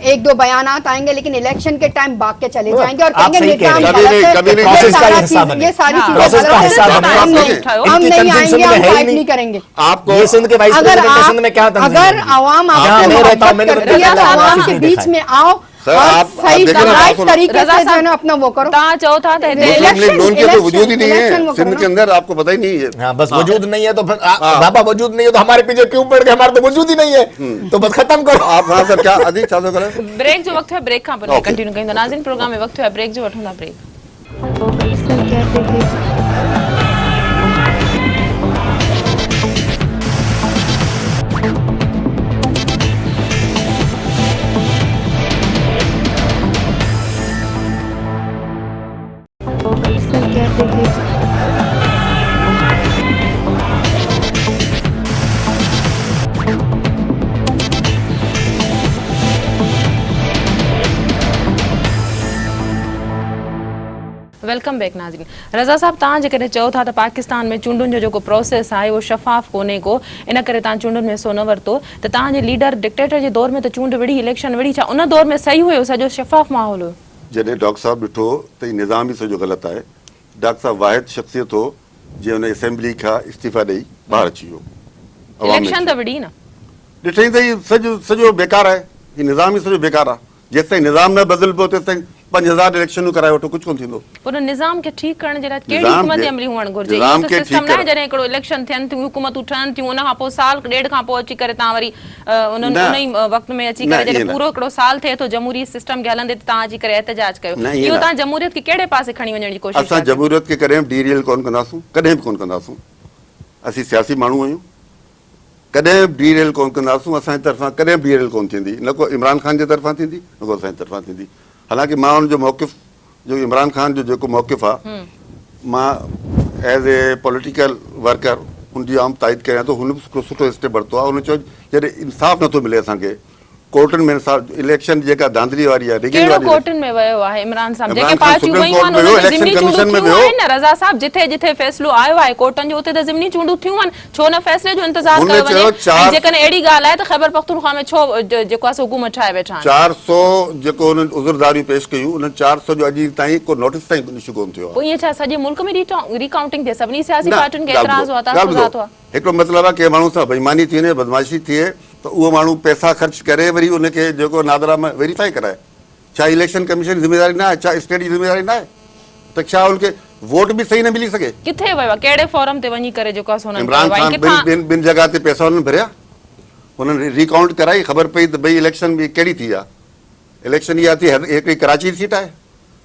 S4: एक दो बयानात आएंगे, लेकिन इलेक्शन के टाइम भाग के चले जाएंगे और
S3: आप
S4: कहेंगे
S3: सही कह
S4: निजाम
S3: रहे
S2: हैं।
S4: गलत है।
S2: कभी नहीं,
S4: ये
S3: प्रोसेस का
S4: सारा
S3: हिस्सा
S4: चीज-
S3: बने।
S4: ये सारी
S1: हाँ,
S4: चीजें
S3: प्रोसेस का
S4: गलत
S3: हिस्सा
S4: है।
S3: बने।
S4: हम नहीं-
S1: उठाओ।
S4: हम
S3: इनकी
S4: नहीं
S3: तंजीम
S4: आएंगे,
S3: सिंध में
S4: हम
S3: है ही
S4: फाइट
S3: नहीं।
S4: नहीं करेंगे।
S2: आपको
S3: ये सिंध के वाइस
S4: अगर
S3: प्रेसिडेंट के
S4: आप
S3: सिंध में क्या तंजीम
S4: अगर
S3: है?
S4: आवाम
S3: जहाँ
S4: आपसे
S3: मैं रहता हूँ,
S4: मोहब्बत
S3: मैंने
S4: करती है,
S1: रज़ा
S4: तो
S1: साहब,
S4: आवाम
S3: आप
S4: के
S3: नहीं
S4: बीच
S3: दिखाई।
S4: में आओ
S2: सर,
S4: और
S2: आप
S4: सही
S2: देखिए ना,
S4: राइट
S2: आप
S4: तरीके
S1: रज़ा
S4: से जो है
S1: साहब,
S4: ना अपना वो करो।
S1: तव्हां चओ था त हिते
S2: मुस्लिम लीग नून के तो वजूद ही नहीं
S4: इलेक्शन वो
S2: है सिंध
S4: करो
S2: के अंदर, आपको पता ही नहीं है।
S3: हाँ, बस वजूद नहीं है तो फिर
S2: हाँ।
S3: बाबा वजूद नहीं है तो हमारे पीछे क्यों पड़ गए? हमारे तो वजूद ही नहीं है, तो बस खत्म करो।
S2: आप हाँ सर, क्या अधी छा थो करे?
S1: ब्रेक जो वक़्तु है, ब्रेक खां पोइ
S2: Okay.
S1: कंटिन्यू कयूं था। नाज़रीन, प्रोग्राम में वक़्तु है ब्रेक जो, वठूं था ब्रेक। वेलकम बैक नाज़रीन। रज़ा साहब, तव्हां जेकॾहिं चओ था त पाकिस्तान में चूंडुनि जो जेको प्रोसेस आहे उहो शफ़ाफ़ कोन्हे को, इन करे तव्हां चूंडुनि में हिसो न वरितो, त तव्हांजे लीडर डिक्टेटर जे दौर में त चूंड विढ़ी, इलेक्शन विढ़ी, छा उन दौर में सही हुयो? सॼो शफ़ाफ़ माहौल हुयो?
S2: जॾहिं डॉक्टर साहब ॾिठो त ही निज़ाम ई सॼो ग़लति आहे, डॉक्टर साहब वाहिद शख़्सियत हो जंहिं हुन असेंबली खां इस्तीफ़ा ॾेई ॿाहिरि अची वियो।
S1: इलेक्शन त विढ़ी न।
S2: ॾिठईं त हीउ सॼो बेकार आहे, हीउ निज़ाम ई सॼो बेकार आहे। जेसिताईं निज़ाम न बदिलबो तेसिताईं 5000 इलेक्शनूं कराए वठो, कुझु कोन थींदो।
S1: पर निज़ाम खे ठीकु करण जे लाइ कहिड़ी
S2: निज़ाम
S1: हुकूमत
S2: खे-
S1: अमली हुअणु घुरिजे?
S2: निज़ाम
S1: इहो त
S2: खे
S1: सिस्टम
S2: ठीकु
S1: न आहे
S2: कर-
S1: जॾहिं हिकिड़ो इलेक्शन थियनि थियूं, हुकूमतूं ठहनि थियूं, उन खां पोइ साल ॾेढ खां पोइ अची करे तव्हां वरी उन
S2: न।
S1: ई वक़्त में अची
S2: न,
S1: करे
S2: ईअं
S1: जॾहिं
S2: न।
S1: पूरो हिकिड़ो साल थिए थो जमहूरी सिस्टम खे हलंदे, त तव्हां अची करे एहतजाज कयो।
S2: न, ईअं
S1: इहो
S2: न।
S1: तव्हां जमहूरियत खे कहिड़े पासे खणी वञण जी कोशिशि
S2: असां
S1: था कयो?
S2: जमहूरियत खे कॾहिं बि डीरियल कोन कंदासूं, कॾहिं बि कोन कंदासूं। असीं सियासी माण्हू आहियूं, कॾहिं बि डीरियल कोन कंदासूं। असांजी तरफ़ां कॾहिं बि डीरियल कोन थींदी, न को इमरान ख़ान जे तरफ़ां थींदी, न को असांजी तरफ़ां थींदी। हालांकि मां हुनजो मौक़िफ़, जो इमरान ख़ान जो जेको मौक़िफ़ आहे, मां एज़ ए पॉलिटिकल वर्कर हुनजी आम ताईद कयां थो। हुन बि हिकिड़ो सुठो स्टेप वरितो आहे। हुन चयो जॾहिं इंसाफ़ नथो मिले असांखे, कोर्टन में इलेक्शन जेका धांधली वारी आहे, रिगिंग
S1: कहिड़ो
S2: वारी आहे।
S1: कोर्टन में वियो आहे इमरान साहब?
S2: इमरान
S1: जेके
S2: खान
S1: पार्टियूं
S2: सुप्रीम
S1: वयूं
S2: कोर्ट
S1: आहिनि
S2: में वियो,
S1: उन्हनि जी
S2: इलेक्शन
S1: ज़िमनी
S2: कमीशन
S1: चूंडूं
S2: में
S1: थियूं
S2: वियो।
S1: आहिनि न रज़ा साहब, जिथे जिथे फ़ैसिलो आयो आहे कोर्टनि जो उते त ज़िमनी चूंडूं थियूं आहिनि, छो न फ़ैसिले जो इंतज़ारु
S2: हुन
S1: कयो
S2: चयो
S1: वञे?
S2: चार-
S1: ऐं जेकॾहिं अहिड़ी ॻाल्हि आहे त ख़ैबर पख्तूनख्वा में छो जेको आहे सो हुकूमत ठाहे वेठा आहिनि?
S2: 400 जेको उन्हनि उज़रदारियूं पेश कयूं, उन्हनि 400 जो अॼु ताईं को नोटिस ताईं इशू कोन थियो आहे।
S1: पोइ ईअं छा सॼे मुल्क में रिकाउंटिंग थिए? सभिनी सियासी
S2: न,
S1: पार्टियुनि खे
S2: ॻाल्हि
S1: एतिराज़ हुआ,
S2: ॿुधो,
S1: तहफ़्फ़ुज़ात हुआ।
S2: हिकिड़ो मतिलबु आहे के माण्हू सां बेईमानी थिए, बदमाशी थिए, त उहो माण्हू पैसा ख़र्च करे वरी उनखे जेको नादरा में वेरीफाई कराए। छा इलेक्शन कमीशन जी ज़िम्मेदारी न आहे? छा स्टेट जी ज़िम्मेदारी न आहे? त छा उनखे वोट बि सही न मिली सघे?
S1: किथे वियो आहे? कहिड़े फोरम ते वञी करे जेको आहे सो हुननि
S2: इमरान
S1: कयो आहे?
S2: खान
S1: किथां-
S2: ॿिनि जॻह ते पैसा हुननि भरिया, हुननि रिकाउंट कराई, ख़बर पई त भई इलेक्शन बि कहिड़ी थी आहे। इलेक्शन इहा थी, हिकिड़ी कराची जी सीट आहे,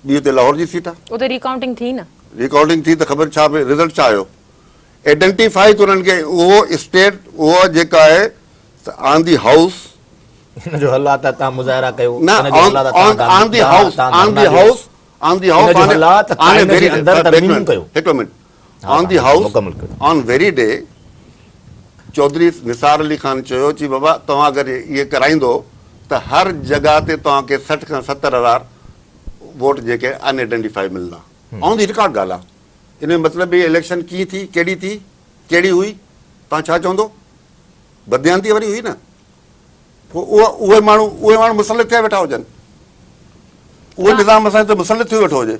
S2: ॿी हुते लाहौर जी सीट आहे।
S1: उते रिकाउंटिंग थी न?
S2: रिकॉर्डिंग थी त ख़बर छा पई, रिज़ल्ट छा आयो? आइडेंटिफाई उन्हनि खे उहो स्टेट, उहो जेका आहे ऑन दी हाउस,
S3: हिन जो हल आहे त तव्हां मुज़ाहिरा कयो,
S2: न
S3: हिन जो हल आहे त
S2: ऑन
S3: तव्हां
S2: the house, on the house, on the house,
S3: हिन जो हल आहे त काइम जे अंदरि तरमीम कयो।
S2: हिकु मिनट,
S3: हा,
S2: ऑन दी
S3: हा,
S2: हाउस,
S3: मुकमल कयो।
S2: On very day Chaudhry Nisar Ali Khan चयो कि बाबा तव्हां अगरि इहे कराईंदो त हर जॻह ते तव्हांखे 60 खां 70,000 वोट जेके अनआइडेंटिफाई मिलंदा। ऑन दी रिकॉर्ड ॻाल्हि आहे। इन जो मतिलबु इहे इलेक्शन कीअं थी, कहिड़ी थी, कहिड़ी हुई, तव्हां छा चवंदो? बदयानती वरी हुई न। पोइ उहे माण्हू मुसलत थिया वेठा हुजनि, उहो निज़ाम असां ते मुसलत थियो वेठो हुजे,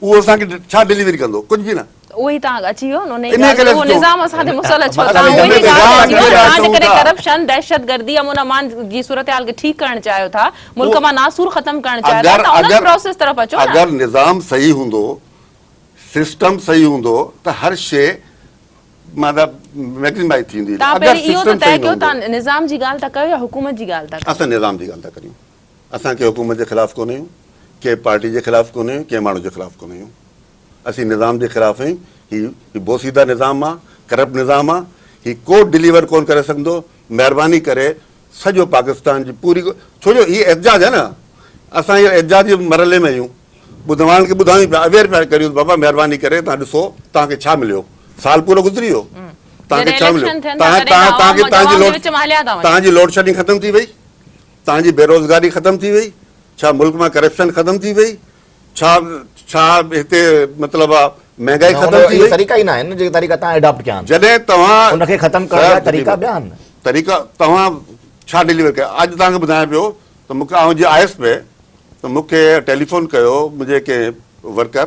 S2: उहो असांखे छा डिलीवरी कंदो? कुझु बि न।
S1: उहो ई तव्हां अची वियो न, उन
S2: इन करे
S1: उहो
S2: अचो।
S1: निज़ाम असां ते मुसलत छो?
S3: मतलब
S1: तव्हां उहो ई
S3: निज़ाम
S1: ॻाल्हि अची वियो न, तव्हां
S2: चऊं
S1: जेकॾहिं
S2: था।
S1: करप्शन, दहशतगर्दी, अमन अमान जी सूरत हाल खे ठीकु करणु चाहियो था, मुल्क मां नासूर ख़तम करणु चाहियो था, त उन प्रोसेस तरफ़ अचो न।
S2: अगरि निज़ाम सही हूंदो, सिस्टम सही हूंदो त हर शइ मतिलबु मैक्सिमाइज थींदी।
S1: तव्हां
S2: अगरि
S1: पहिरीं इहो त
S2: सिस्टम
S1: तय
S2: सही न
S1: कयो,
S2: हूंदो,
S1: तव्हां निज़ाम जी ॻाल्हि था कयो या हुकूमत जी ॻाल्हि था कयो?
S2: असां निज़ाम जी ॻाल्हि था करियूं। असांखे हुकूमत जे ख़िलाफ़ कोन आहियूं, कंहिं पार्टी जे ख़िलाफ़ कोन आहियूं, कंहिं माण्हू जे ख़िलाफ़ कोन आहियूं। असीं निज़ाम जे ख़िलाफ़ आहियूं। ही बोसीदा निज़ाम आहे, करप्ट निज़ाम आहे, ही को डिलीवर कोन करे सघंदो। महिरबानी करे सॼो पाकिस्तान जी पूरी, छो जो हीअ एहतजाज आहे न, असां हीअ एहतजाज जे मरहले में आहियूं। ॿुधवान खे ॿुधायूं पिया, अवेयर पिया करियूं, बाबा महिरबानी करे तव्हां ॾिसो तव्हांखे छा मिलियो, साल पूरो गुज़री वियो, तव्हांखे छा मिलियो? तव्हांजी लोड शेडिंग ख़तम थी वई, तव्हांजी बेरोज़गारी ख़तम थी वई, छा मुल्क मां करप्शन ख़तम थी वई, छा हिते मतिलबु आहे महांगाई ख़तम थी वई?
S3: तरीक़ा ई न आहिनि जेके तरीक़ा तव्हां एडॉप्ट कया आहिनि।
S2: जॾहिं तव्हां
S3: उनखे ख़तम करण जा तरीक़ा ॿिया आहिनि।
S2: तरीक़ा तव्हां छा डिलीवर कयो? अॼु तव्हांखे ॿुधायां पियो त मूंखे आउं जीअं आयुसि पे त मूंखे टेलीफोन कयो मुंहिंजे कंहिं वर्कर,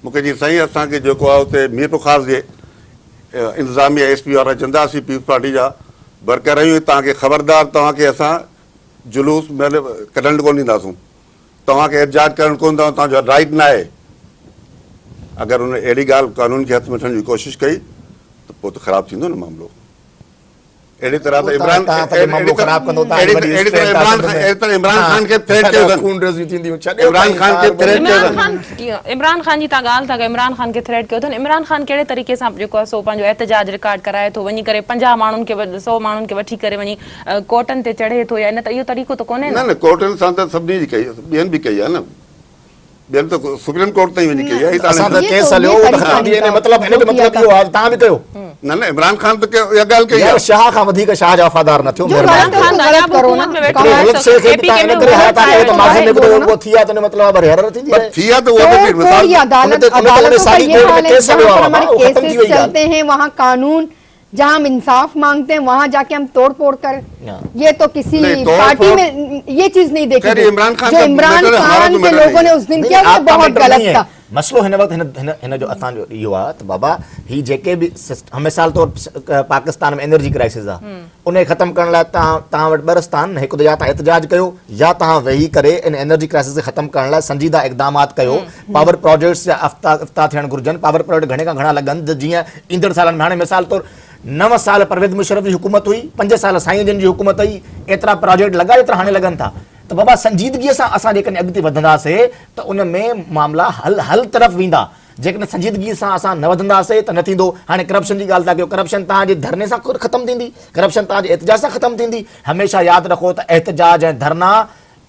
S2: मूंखे जी साईं असांखे जेको आहे हुते मीरपुर ख़ास जे इंतिज़ामिया एस पी वारा चवंदासीं पीपल्स पार्टी जा वर्कर आहियूं, तव्हांखे ख़बरदार, तव्हांखे असां जुलूस मतिलबु कढणु कोन ॾींदासूं, तव्हांखे एहतजाज करणु कोन ॾींदासूं, तव्हांजो राइट न आहे। अगरि हुन अहिड़ी ॻाल्हि कानून खे हथ में वठण जी कोशिशि कई त पोइ त ख़राबु थींदो न मामिलो। अहिड़ी तरह त इमरान खान खे थ्रेट कयो अथनि।
S1: इमरान खान जी तव्हां ॻाल्हि था कयो, इमरान खान खे थ्रेट कयो अथनि। इमरान खान कहिड़े तरीक़े सां जेको आहे सो पंहिंजो एहतजाज रिकॉर्ड कराए थो, वञी करे 50 माण्हुनि खे 100 माण्हुनि खे वठी करे वञी कोर्टनि ते चढ़े थो, या इन त इहो तरीक़ो त कोन्हे न?
S2: न कोर्टनि सां त सभिनी जी कई, ॿियनि बि कई आहे न, ॿियनि त सुप्रीम कोर्ट ताईं वञी कई आहे।
S3: असां त केस हलियो, मतिलबु इहो आहे तव्हां बि कयो।
S2: न न इमरान खान त इहा ॻाल्हि कई आहे।
S3: शाह खां वधीक शाह जा वफ़ादार न थियो।
S4: चलते हैं वहाँ कानून, जहाँ हम इंसाफ मांगते हैं वहाँ जाके हम तोड़ फोड़ कर, ये तो किसी पार्टी में ये चीज नहीं देखी। जो इमरान खान के लोगों ने उस दिन किया वो बहुत गलत था।
S3: मसलो हिन वक़्तु हिन जो असांजो इहो आहे त बाबा ही जेके बि मिसाल तौर पाकिस्तान में एनर्जी क्राइसिस आहे, उन खे ख़तमु करण लाइ तव्हां वटि ॿ रस्ता आहिनि। हिकु त या तव्हां एहतजाज कयो, या तव्हां वेही करे इन एनर्जी क्राइसिस खे ख़तमु करण लाइ संजीदा इक़दामात कयो। पावर प्रोजेक्ट्स जा इफ्ता थियणु घुरिजनि। पावर प्रोजेक्ट घणे खां घणा लॻनि, जीअं ईंदड़ सालनि में, हाणे मिसाल तौर 9 साल परवेज़ मुशर्रफ जी हुकूमत हुई, 5 साल साईं जन जी हुकूमत हुई, एतिरा प्रोजेक्ट लॻा जेतिरा हाणे लॻनि था। त बाबा संजीदगीअ सां असां जेकॾहिं अॻिते वधंदासीं त उन में मामला हल तरफ़ वेंदा। जेकॾहिं संजीदगीअ सां असां न वधंदासीं त न थींदो। हाणे करप्शन जी ॻाल्हि था कयो, करप्शन तव्हांजे धरने सां ख़तमु थींदी, करप्शन तव्हांजे एहतजाज सां ख़तमु थींदी। हमेशह यादि रखो त एहतजाज ऐं धरना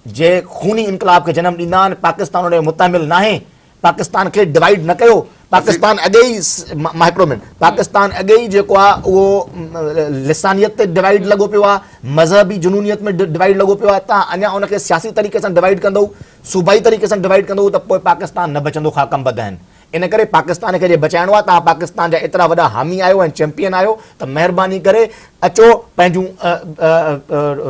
S3: जे खूनी इनकलाब खे जनमु ॾींदा आहिनि। पाकिस्तान उन जो मुतामिल न आहे। पाकिस्तान खे डिवाइड न कयो, पाकिस्तान अॻे ई माइक्रो मिनट पाकिस्तान अॻे ई जेको आहे उहो लिसानियत ते डिवाइड लॻो पियो आहे, मज़हबी जुनूनियत में डिवाइड लॻो पियो आहे। तव्हां अञा उनखे सियासी तरीक़े सां डिवाइड कंदो, सूबाई तरीक़े सां डिवाइड कंदो त पोइ पाकिस्तान न बचंदो, ख़ाकम आहिनि। इन करे पाकिस्तान खे जे बचाइणो आहे, तव्हां पाकिस्तान जा एतिरा वॾा हामी आहियो ऐं चैंपियन आहियो, त महिरबानी करे अचो, पंहिंजूं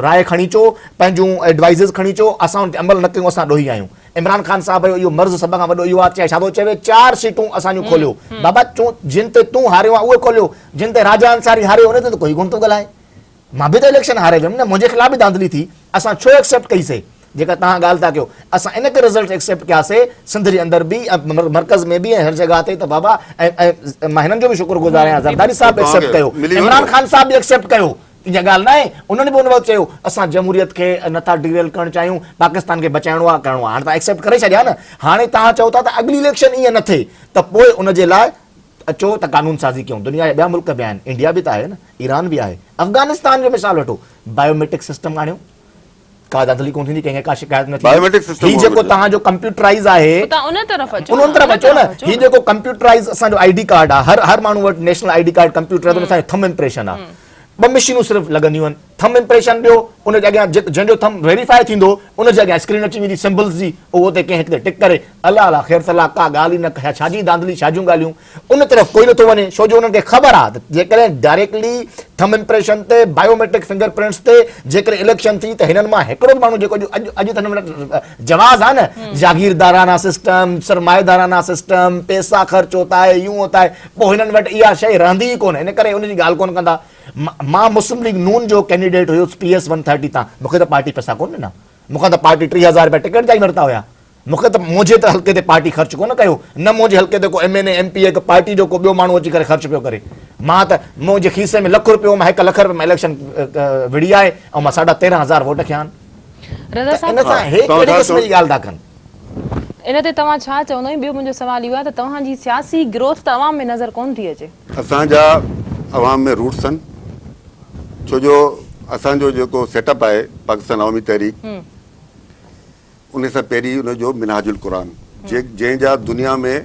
S3: राय खणी अचो, पंहिंजूं एडवाइज़िस खणी अचो, असां उन ते अमल न कयूं, असां ॾोही आहियूं। इमरान ख़ान साहब जो इहो मर्ज़ सभ खां वॾो इहो आहे, चाहे छा थो चवे 4 सीटूं असांजूं खोलियो, बाबा जिन ते तूं हारियो आहे उहे खोलियो, जिन ते राजा अंसारी हारियो उन ते त कोई कोन थो ॻाल्हाए। मां बि त इलेक्शन हारे वियुमि न, मुंहिंजे ख़िलाफ़ बि धांधली थी, असां छो एक्सेप्ट कईसीं? जेका तव्हां ॻाल्हि था कयो, असां इन करे रिज़ल्ट एक्सेप्ट कयासीं, सिंध जे अंदरि बि, मर्कज़ में बि ऐं हर जॻह ते, त बाबा ऐं मां हिननि जो बि शुक्रगुज़ार आहियां, ज़रदारी साहब एक्सेप्ट कयो, इमरान ख़ान साहब बि एक्सेप्ट कयो, इहा ॻाल्हि न आहे। उन्हनि बि उन वक़्तु चयो असां जमहूरियत खे नथा डिरेल करणु चाहियूं, पाकिस्तान खे बचाइणो आहे, करिणो आहे। हाणे तव्हां एक्सेप्ट करे छॾिया न, हाणे तव्हां चओ था त अॻिली इलेक्शन ईअं न थिए, त पोइ उन जे लाइ अचो त कानून साज़ी कयूं। दुनिया जा ॿिया मुल्क बि आहिनि, इंडिया बि त आहे न, ईरान बि आहे, अफ़गानिस्तान जो मिसाल वठो, बायोमेट्रिक सिस्टम आणियो, का दादली कोन थींदी, कंहिंखे का शिकायत न
S2: बायोमेट्रिक
S3: थींदी।
S2: सिस्टम
S3: ही जेको तव्हांजो कंप्यूटराइज़ आहे,
S1: उन तरफ़ अचो,
S3: उन तरफ़ अचो न, ही जेको कंप्यूटराइज़ असांजो आईडी कार्ड आहे, हर माण्हू वटि नेशनल आईडी कार्ड कंप्यूटर आहे, असांजो थम इम्प्रेशन आहे, 2 मशीनूं सिर्फ़ु लॻंदियूं आहिनि, थम इम्प्रेशन ॾियो, उन जे अॻियां जंहिंजो थम वेरीफाई थींदो, उन जे अॻियां स्क्रीन अची वेंदी सिम्बल्स जी, उहो ते कंहिं हिते टिक करे, अलाह अलाह ख़ैर सलाह, का ॻाल्हि ई न, छाजी धांधली, छाजियूं ॻाल्हियूं, उन तरफ़ कोई नथो वञे, छो जो उन्हनि खे ख़बर आहे त जेकॾहिं डायरेक्टली थम इम्प्रेशन ते, बायोमेट्रिक फिंगरप्रिंट्स ते जेकॾहिं इलेक्शन थी, त हिननि मां हिकिड़ो बि माण्हू जेको अॼु त हिन जवाज़ आहे न, जागीरदाराना सिस्टम, सरमाएदाराना सिस्टम, पैसा ख़र्च होता है, यूं होता है, पोइ हिननि वटि इहा शइ रहंदी ई कोन्हे, इन करे उनजी ॻाल्हि कोन कंदा। मां मुस्लिम लीग नून जो कैंडिडेट हुयुसि PS 130 तां, मूंखे त पार्टी पैसा कोन ॾिना, मूंखां त पार्टी 3000 रुपया टिकट जा ई वरिता हुया, मूंखे त मुंहिंजे त हल्के ते पार्टी ख़र्च कोन कयो, न मुंहिंजे हल्के ते को MNA MP हिकु पार्टी जो को ॿियो माण्हू अची करे ख़र्च पियो करे। मां त मुंहिंजे खीसे में ₹1 रुपयो, मां 1 लख रुपए में इलेक्शन विड़ी आहे, ऐं मां 13,500 वोट खया आहिनि।
S1: रज़ा साहब,
S3: इन सां हे कहिड़े क़िस्म जी ॻाल्हि था कनि?
S1: इन ते तव्हां छा चवंदा? ॿियो मुंहिंजो सवाल इहो आहे त तव्हांजी सियासी ग्रोथ त अवाम में नज़र कोन थी अचे।
S2: असांजा अवाम में रूट्स आहिनि, छो जो असांजो जेको सेटअप आहे पाकिस्तान अवामी तहरीक, उन सां पहिरीं उनजो मिनहाजुल क़ुरान, जंहिंजा दुनिया में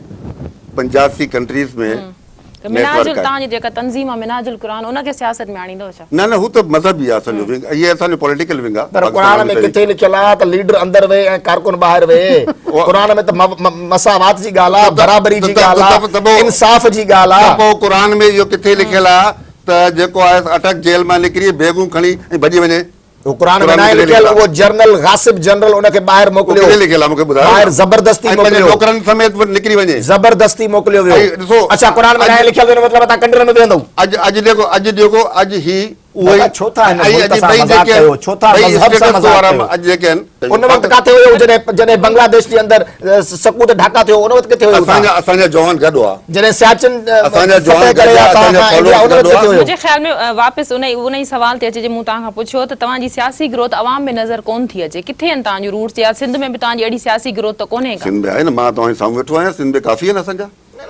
S2: 85 कंट्रीज़ में
S1: मिनहाजुल, तव्हांजी जेका तंज़ीम आहे मिनहाजुल क़ुरान, उनखे सियासत में आणींदो छा?
S2: न हू त मज़हबी आहे असांजो विंग, इहे असांजो पॉलिटिकल विंग आहे।
S3: पर क़ुरान में किथे लिखियल आहे त लीडर अंदरि वेहे ऐं कारकुन ॿाहिरि वेहे? क़ुरान में त मसावात जी ॻाल्हि आहे, बराबरी जी ॻाल्हि आहे, इंसाफ़ जी ॻाल्हि आहे।
S2: पोइ क़ुरान में इहो किथे लिखियल आहे त जेको आहे अटक जेल मां निकिरी बेगूं खणी ऐं भॼी वञे?
S3: वो कुरान में नाहे लिखियल, वो जनरल गासिब जनरल उनके बाहर मोकिलियो,
S2: किथे लिखियल आहे मूंखे ॿुधायो?
S3: बाहर ज़बरदस्ती मोकिलियो,
S2: नौकरनि समेत निकिरी वञे,
S3: ज़बरदस्ती मोकिलियो वियो।
S2: ॾिसो,
S3: अच्छा, कुरान में नाहे लिखियल जो मतलब तव्हां कंडर में वेंदो?
S2: अॼु ही
S3: उहे छो था हिन मुल्क सां मज़ाक़ कयो, छो था मज़हब सां मज़ाक़ कयो?
S2: अॼु जेके आहिनि
S3: उन वक़्तु काथे हुयो जॾहिं बांग्लादेश जे अंदरि सकूत ढाका थियो, उन वक़्तु किथे हुयो?
S2: असांजा जवान गॾु हुआ,
S3: जॾहिं सियाचिन
S2: असांजा जवान
S3: करे
S1: मुंहिंजे ख़्याल में वापसि उन ई सवाल ते अचे जे मूं तव्हां खां पुछियो त तव्हांजी सियासी ग्रोथ अवाम में नज़र कोन थी अचे, किथे आहिनि तव्हांजूं रूट्स? या सिंध में बि तव्हांजी अहिड़ी सियासी ग्रोथ त कोन्हे?
S2: सिंध में आहे न, मां तव्हांजे साम्हूं वेठो आहियां, सिंध में काफ़ी आहिनि असांजा।
S3: इहो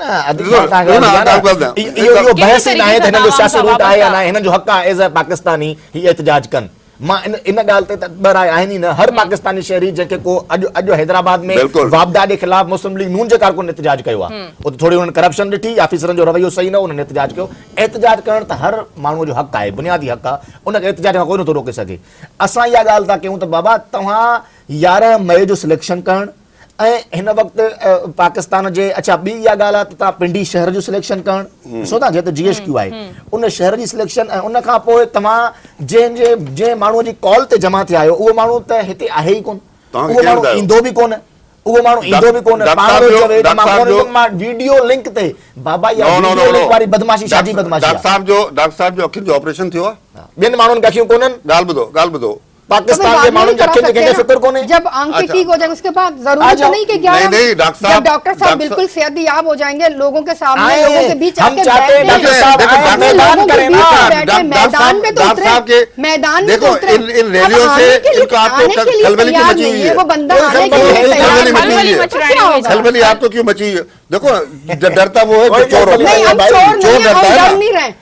S3: बहस ई न आहे त हिननि जो सियासी रूट आहे या न, हिननि जो हक़ आहे एज़ अ पाकिस्तानी ही एहतिजाज कनि। मां इन ॻाल्हि ते त ॿ राय आहिनि ई न। हर पाकिस्तानी शहरी जंहिंखे को अॼु हैदराबाद में वाबदा जे ख़िलाफ़ मुस्लिम लीग नून जे कारकुन एहतिजाज कयो आहे, उते थोरी हुननि करप्शन ॾिठी, ऑफिसरनि जो रवैयो सही न, उन्हनि एहतिजाज कयो। एहतिजाज करणु त हर माण्हूअ जो हक़ आहे, बुनियादी हक़ आहे, उनखे एहतिजाज खां कोई नथो रोके सघे। असां इहा ॻाल्हि था कयूं त बाबा तव्हां 11 मई जो सिलेक्शन करणु ऐं हिन वक़्तु पाकिस्तान जे, अच्छा ॿी इहा ॻाल्हि आहे त तव्हां पिंडी शहर जो सिलेक्शन करणु, ॾिसो था जिते GSQ आहे, उन शहर जी सिलेक्शन, ऐं उन खां पोइ तव्हां जंहिं माण्हूअ जी कॉल ते जमा थिया आहियो, उहो माण्हू त हिते आहे ई कोन, उहो माण्हू ईंदो बि कोन, उहो माण्हू ईंदो बि कोन, मां वीडियो लिंक ते बाबा या वीडियो लिंक वारी बदमाशी, शादी बदमाशी।
S2: डॉक्टर साहब जो अखियुनि जो ऑपरेशन थियो आहे,
S3: ॿियनि माण्हुनि खे अखियूं कोन्हनि।
S2: ॻाल्हि ॿुधो,
S3: पाकिस्तान के माण्हुनि जी अखियुनि खे फिक्र कोन्हे।
S4: जब आंखें ठीक हो जाएंगे उसके बाद जरूरत नहीं कि 11 जब डॉक्टर साहब बिल्कुल सेहतयाब हो जाएंगे, लोगों के सामने, लोगों के बीच आके
S3: मैदान में तो उतरे, मैदान में तो उतरे।
S2: इन रैलियों से इनको आपको खलबली क्यों मची हुई है?
S4: वो बंदा
S2: खलबली आपको क्यों मची हुई है? देखो डरता वो है, चोर
S4: नहीं, हम चोर नहीं रहे,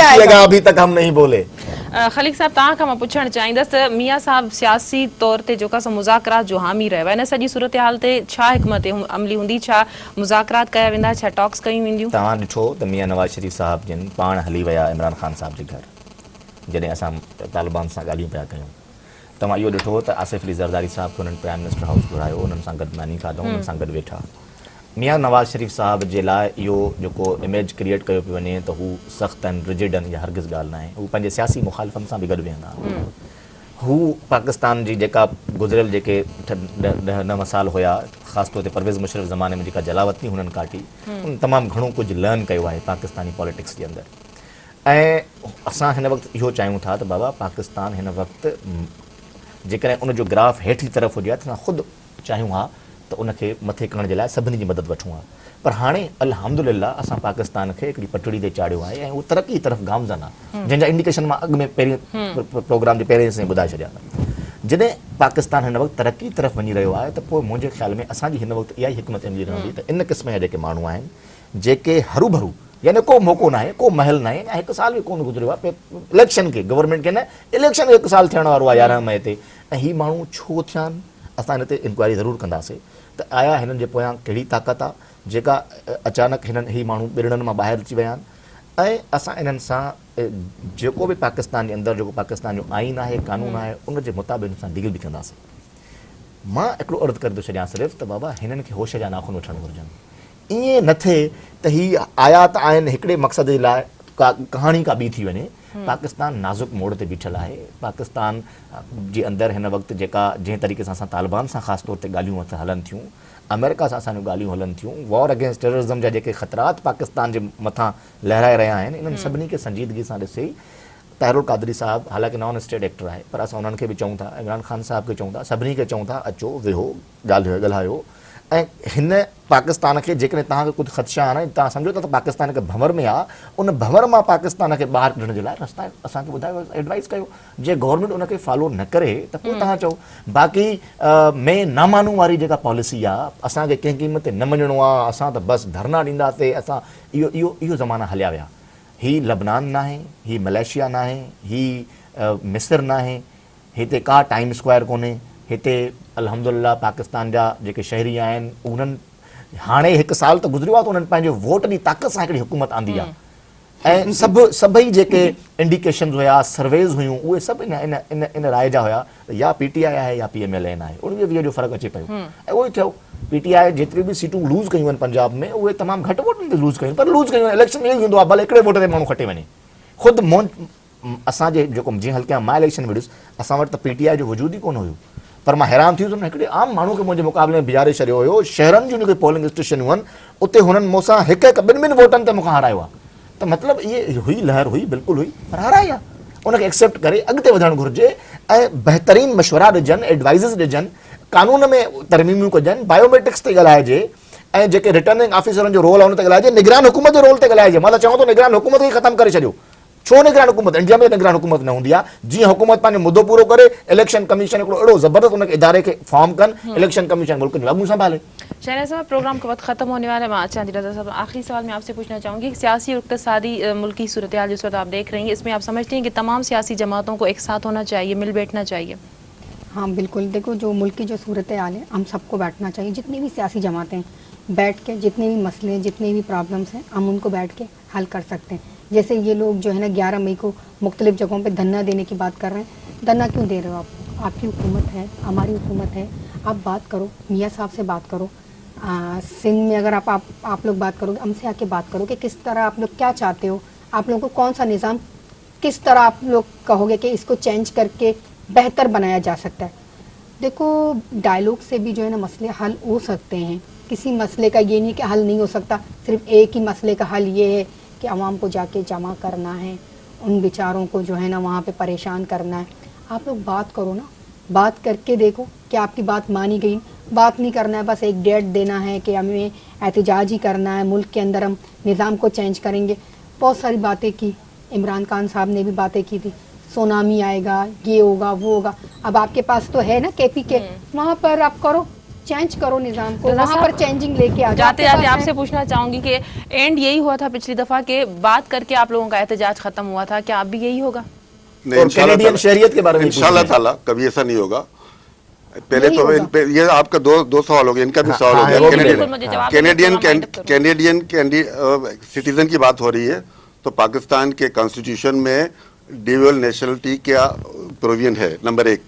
S3: सच
S4: आएगा।
S3: लगा अभी तक हम नहीं बोले।
S1: खलीक साहब तव्हां खां मां पुछणु चाहींदसि त मियां साहब सियासी तौर ते जेका सा मुज़ाकरात जो हामी रहियो आहे इन सॼी सूरत हाल ते छा हिकमत अमली हूंदी, छा मुज़ाकरात कया वेंदा, छा टॉक्स कयूं वेंदियूं?
S3: तव्हां ॾिठो त मियां नवाज़ शरीफ़ साहब जिन पाण हली विया इमरान ख़ान साहब जे घर, जॾहिं असां तालिबान सां ॻाल्हियूं पिया कयूं तव्हां इहो ॾिठो त आसिफ अली ज़रदारी साहब खे उन्हनि प्राइम मिनिस्टर हाउस घुरायो, उन्हनि सां गॾु मानी खाधऊं, उन्हनि सां गॾु वेठा। मियां नवाज़ शरीफ़ साहब जे लाइ इहो जेको इमेज क्रिएट कयो पियो वञे त हू सख़्तु आहिनि, रिजिड आहिनि, इहा हरगिज़ ॻाल्हि न आहे। हू पंहिंजे सियासी मुखालिफ़नि सां बि गॾु वेहंदा। हू पाकिस्तान जी जेका गुज़िरियल जेके 10 साल हुया, ख़ासि तौर ते परवेज़ मुशर्रफ ज़माने में जेका जलावतनी हुननि काटी, उन तमामु घणो कुझु लर्न कयो आहे पाकिस्तानी पॉलिटिक्स जे अंदरि। ऐं असां हिन वक़्तु इहो चाहियूं था त बाबा पाकिस्तान हिन वक़्तु जेकॾहिं उनजो ग्राफ हेठि तरफ़ हुजे त असां ख़ुदि चाहियूं हा त उनखे मथे करण जे लाइ सभिनी जी मदद वठूं हा। पर हाणे अल्हम्दुलिल्लाह असां पाकिस्तान खे हिकिड़ी पटड़ी ते चाढ़ियो आहे ऐं उहो तरक़ी तरफ़ गामज़न आहे, जंहिंजा इंडिकेशन मां अॻु में पहिरीं प्रोग्राम जे पहिरें हिस्से में ॿुधाए छॾिया। जॾहिं पाकिस्तान हिन वक़्तु तरक़ी तरफ़ वञी रहियो आहे त पोइ मुंहिंजे ख़्याल में असांजी हिन वक़्तु इहा ई हिकमत अमली रहंदी त इन क़िस्म जा जेके माण्हू आहिनि जेके हरू भरू, यानी को मौक़ो न आहे, को महल न आहे, ऐं 1 साल बि कोन गुज़रियो आहे इलेक्शन खे, गवर्नमेंट खे न, इलेक्शन 1 साल थियण वारो आहे 11 मई ते, ऐं हीअ माण्हू छो थिया आहिनि? असां हिन ते इंक्वायरी ज़रूरु कंदासीं त आया हिननि जे पोयां कहिड़ी ताक़त आहे जेका अचानक हिननि ही माण्हू ॿिड़नि मां ॿाहिरि अची विया आहिनि। ऐं असां इन्हनि सां जेको बि पाकिस्तान जे अंदरि जेको पाकिस्तान जो आइन आहे, कानून आहे, उनजे मुताबिक़ सां डील बि कंदासीं। मां हिकिड़ो अर्ज़ु करे थो छॾियां सिर्फ़ु त बाबा हिननि खे होश जा नाखून वठणु घुरिजनि। ईअं न थिए त ही आया त आहिनि हिकिड़े मक़सद जे लाइ, का कहाणी का ॿी थी वञे। पाकिस्तान नाज़ुक मोड़ ते बीठल आहे। पाकिस्तान जे अंदरि हिन वक़्तु जेका जंहिं तरीक़े सां असां तालिबान सां ख़ासि तौर ते ॻाल्हियूं हलनि थियूं, अमेरिका सां असांजूं ॻाल्हियूं हलनि थियूं, वॉर अगेंस्ट टेररिज़म जा जेके ख़तरात पाकिस्तान जे मथां लहराए रहिया आहिनि, इन्हनि सभिनी खे संजीदगी सां ॾिसे ताहिरुल क़ादरी साहब हालांकि नॉन स्टेट एक्टर आहे, पर असां उन्हनि खे बि चऊं था, इमरान ख़ान साहब खे चऊं था, सभिनी खे चऊं था अचो वेहो ॻाल्हायो। ऐं हिन पाकिस्तान खे जेकॾहिं तव्हांखे कुझु ख़दशा आहिनि, तव्हां सम्झो था त पाकिस्तान हिकु भंवर में आहे, उन भंवर मां पाकिस्तान खे ॿाहिरि कढण जे लाइ रस्ता असांखे ॿुधायो, एडवाइस कयो। जे गवर्नमेंट उनखे फॉलो न करे त पोइ तव्हां चओ। बाक़ी में नामानू वारी जेका पॉलिसी आहे, असांखे कंहिं क़ीमत ते न मञिणो आहे, असां त बसि धरना ॾींदासीं, असां इहो ज़माना हलिया विया। हीअ लबनान न आहे, हीअ मलेशिया न आहे, हीअ मिस्र न आहे, हिते का टाइम स्क्वायर कोन्हे। हिते अल्हम्दुलिल्लाह पाकिस्तान जा जेके शहरी आहिनि उन्हनि हाणे 1 साल त गुज़रियो आहे त उन्हनि पंहिंजे वोट जी ताक़त सां हिकिड़ी हुकूमत आंदी आहे। ऐं सभई जेके इंडिकेशन्स हुया, सर्वेज़ हुयूं, उहे सभु इन राय जा हुया या PTI आहे या PMLN आहे। 19-20 जो फ़र्क़ु अचे पियो ऐं उहो ई थियो। PTI जेतिरी बि सीटूं लूज़ कयूं आहिनि पंजाब में, उहे तमामु घटि वोटनि ते लूज़ कयूं, पर लूज़ कयूं। इलेक्शन ईअं हूंदो आहे, भले हिकिड़े वोट ते माण्हू खटे वञे। ख़ुदि असांजे जेको जीअं हल्के मां इलेक्शन में ॾिस, असां वटि त PTI जो वजूद ई कोन हुयो, पर मां हैरान थी वियुसि हिकिड़े आम माण्हू खे मुंहिंजे मुक़ाबले में बीहारे छॾियो हुयो। शहरनि जूं जेके पोलिंग स्टेशनूं आहिनि उते हुननि मूंसां हिकु ॿिनि वोटनि ते मूंखां हारायो आहे। त मतिलबु इहे हुई लहर हुई, बिल्कुलु हुई, पर हाराई आहे। उनखे एक्सेप्ट करे अॻिते वधणु घुरिजे ऐं बहितरीन मशवरा ॾिजनि, एडवाइज़िस ॾिजनि, कानून में तरमीमियूं कजनि, बायोमेट्रिक्स ते ॻाल्हाइजे ऐं जेके रिटर्निंग ऑफिसरनि जो रोल आहे उन ते ॻाल्हाइजे, निगरान हुकूमत जो रोल ते ॻाल्हाइजे। मां त चवां थो निगरान हुकूमत खे ख़तमु करे छॾियो। छो निगरान हुकूमत? इंडिया में निगरान हुकूमत न हूंदी आहे। जीअं हुकूमत पंहिंजो मुदो पूरो करे, इलेक्शन कमीशन हिकिड़ो अहिड़ो ज़बरदस्त उनखे इदारे खे फॉर्म कनि, इलेक्शन कमीशन मुल्क जो अॻू संभाले।
S1: शहनाज साहब, प्रोग्राम का वक्त खत्म होने वाला है। मैं अच्छा रज़ा साहब, आखिरी सवाल मैं आपसे पूछना चाहूँगी, सियासी और इक़्तिसादी मुल्की सूरत हाल जिस वक्त आप देख रही हैं, इसमें आप समझती हैं कि तमाम सियासी जमातों को एक साथ होना चाहिए, मिल बैठना चाहिए?
S4: हाँ बिल्कुल। देखो, जो मुल्क की जो सूरत हाल है, हम सबको बैठना चाहिए। जितनी भी सियासी जमातें हैं, बैठ के जितने भी मसले, जितने भी प्रॉब्लम्स हैं, हम उनको बैठ के हल कर सकते हैं। जैसे ये लोग जो है ना 11 मई को मुख्तलिफ जगहों पे धरना देने की बात कर रहे हैं। धरना क्यों दे रहे हो आप? आपकी हुकूमत है, हमारी हुकूमत है, आप बात करो, मियाँ साहब से बात करो। सिंध में अगर आप लोग बात करोगे, हमसे आके बात करो कि किस तरह आप लोग क्या चाहते हो, आप लोगों को कौन सा निज़ाम, किस तरह आप लोग कहोगे कि इसको चेंज करके बेहतर बनाया जा सकता है। देखो, डायलॉग से भी जो है ना मसले हल हो सकते हैं। किसी मसले का ये नहीं कि हल नहीं हो सकता, सिर्फ एक ही मसले का हल ये है कि आवाम को जाके जमा करना है, उन बेचारों को जो है ना वहाँ पे परेशान करना है। आप लोग बात करो ना, बात करके देखो कि आपकी बात मानी गई। बात नहीं करना है, बस एक डेट देना है कि हमें एहतजाज ही करना है, मुल्क के अंदर हम निज़ाम को चेंज करेंगे। बहुत सारी बातें की, इमरान खान साहब ने भी बातें की थी, सुनामी आएगा, ये होगा, वो होगा। अब आपके पास तो है ना KPK, वहाँ पर आप करो, चेंज करो निज़ाम को, वहाँ पर चेंजिंग लेके आ।
S1: जाते जाते आपसे पूछना चाहूंगी कि एंड यही हुआ था पिछली दफा के बात करके आप लोगों का एहतजाज खत्म हुआ था, क्या अब भी यही होगा?
S3: कैनेडियन शहरियत के बारे में
S2: इंशाल्लाह ताला कभी ऐसा नहीं होगा। पहले तो ये आपका दो सवाल हो गए, इनका भी सवाल हो गया। कैनेडियन सिटीजन की बात हो रही है, तो पाकिस्तान के कॉन्स्टिट्यूशन में ड्यूअल नेशनलिटी का प्रोविजन है, नंबर 1।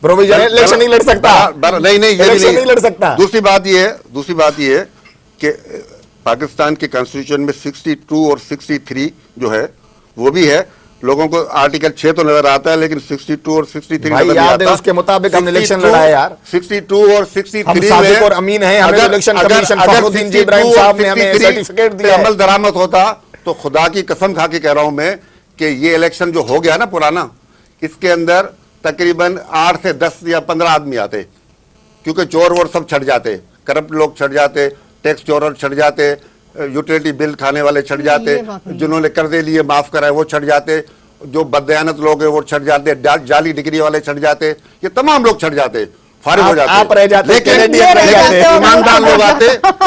S3: प्रोविजन है, इलेक्शन नहीं लड़ सकता।
S2: नहीं नहीं, ये भी
S3: इलेक्शन नहीं लड़ सकता।
S2: दूसरी बात ये है कि पाकिस्तान के कॉन्स्टिट्यूशन में 62 और 63 जो है वो भी है। लोगों को आर्टिकल 6 तो नजर आता है, लेकिन 62 और 63
S3: भाई
S2: नजर नहीं
S3: याद है,
S2: आता।
S3: उसके मुताबिक हमने इलेक्शन
S2: 62
S3: लड़ा है यार।
S2: 62 और 63
S3: हम
S2: में
S3: सादिक और अमीन हैं, हमें इलेक्शन कमीशन फखरुद्दीन जी इब्राहिम साहब ने हमें सर्टिफिकेट दिया है।
S2: अमल दरामद होता तो खुदा की कसम खा के कह रहा हूं मैं कि ये इलेक्शन जो हो गया ना पुराना, इसके अंदर तकरीबन 8 से 10 या 15 आदमी आते, क्योंकि चोर वोर सब छट जाते, करप्ट लोग छट जाते, टैक्स चोर छट जाते, यूटिलिटी बिल खाने वाले छट जाते, जिन्होंने कर्जे लिए माफ कराए वो छट जाते, जो बददयानत लोग हैं वो छट जाते, जाली डिग्री वाले छट जाते, ये तमाम लोग छट जाते, फारिग हो जाते।
S3: आप रह जाते,
S2: लेकिन
S3: कैनेडियन रह जाते।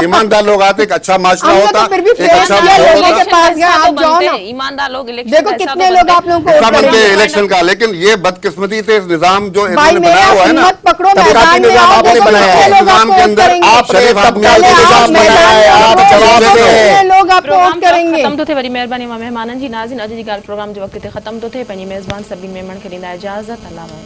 S2: ईमानदार लोग आते, एक अच्छा माशरा
S4: हमने
S2: होता,
S4: तो फिर भी
S2: एक
S4: फेस
S2: अच्छा
S4: किया
S2: माहौल
S4: लोगों
S2: होता।
S4: के पास गए, आप जाओ ना।
S1: ईमानदार लोग इलेक्शन
S4: देखो कितने लोग आप लोगों को वोट
S2: हिस्सा बनते
S4: करेंगे।
S2: हैं इलेक्शन का। लेकिन ये बदकिस्मती से इस निजाम जो
S4: भाई
S2: इन्होंने
S4: मेरा
S2: बनाया हुआ है ना,
S4: हिम्मत पकड़ो,
S3: तबकाती
S4: मैदान में
S3: निजाम
S4: आओ,
S3: आपने
S4: देखो
S3: बनाया है।
S4: कितने लोग
S2: निजाम
S4: आपको
S2: के
S4: वोट
S2: अंदर
S4: करेंगे।
S3: आप
S2: शरीफ आदमी
S3: तबकाती
S2: आते हैं,
S3: निजाम
S2: आप
S3: बनाया है, आप जवाब
S4: देखो
S3: दें।
S4: कितने लोग आपको वोट करेंगे।
S1: खत्म तो थे वरी मेहरबानी मा मेहमानन जी। नाज़रीन अज जी गाल प्रोग्राम जो वक्त ते खत्म तो थे। पंहिंजी मेज़बान सबिन मेमण खे ॾींदा इजाज़त। अल्लाह वाहे।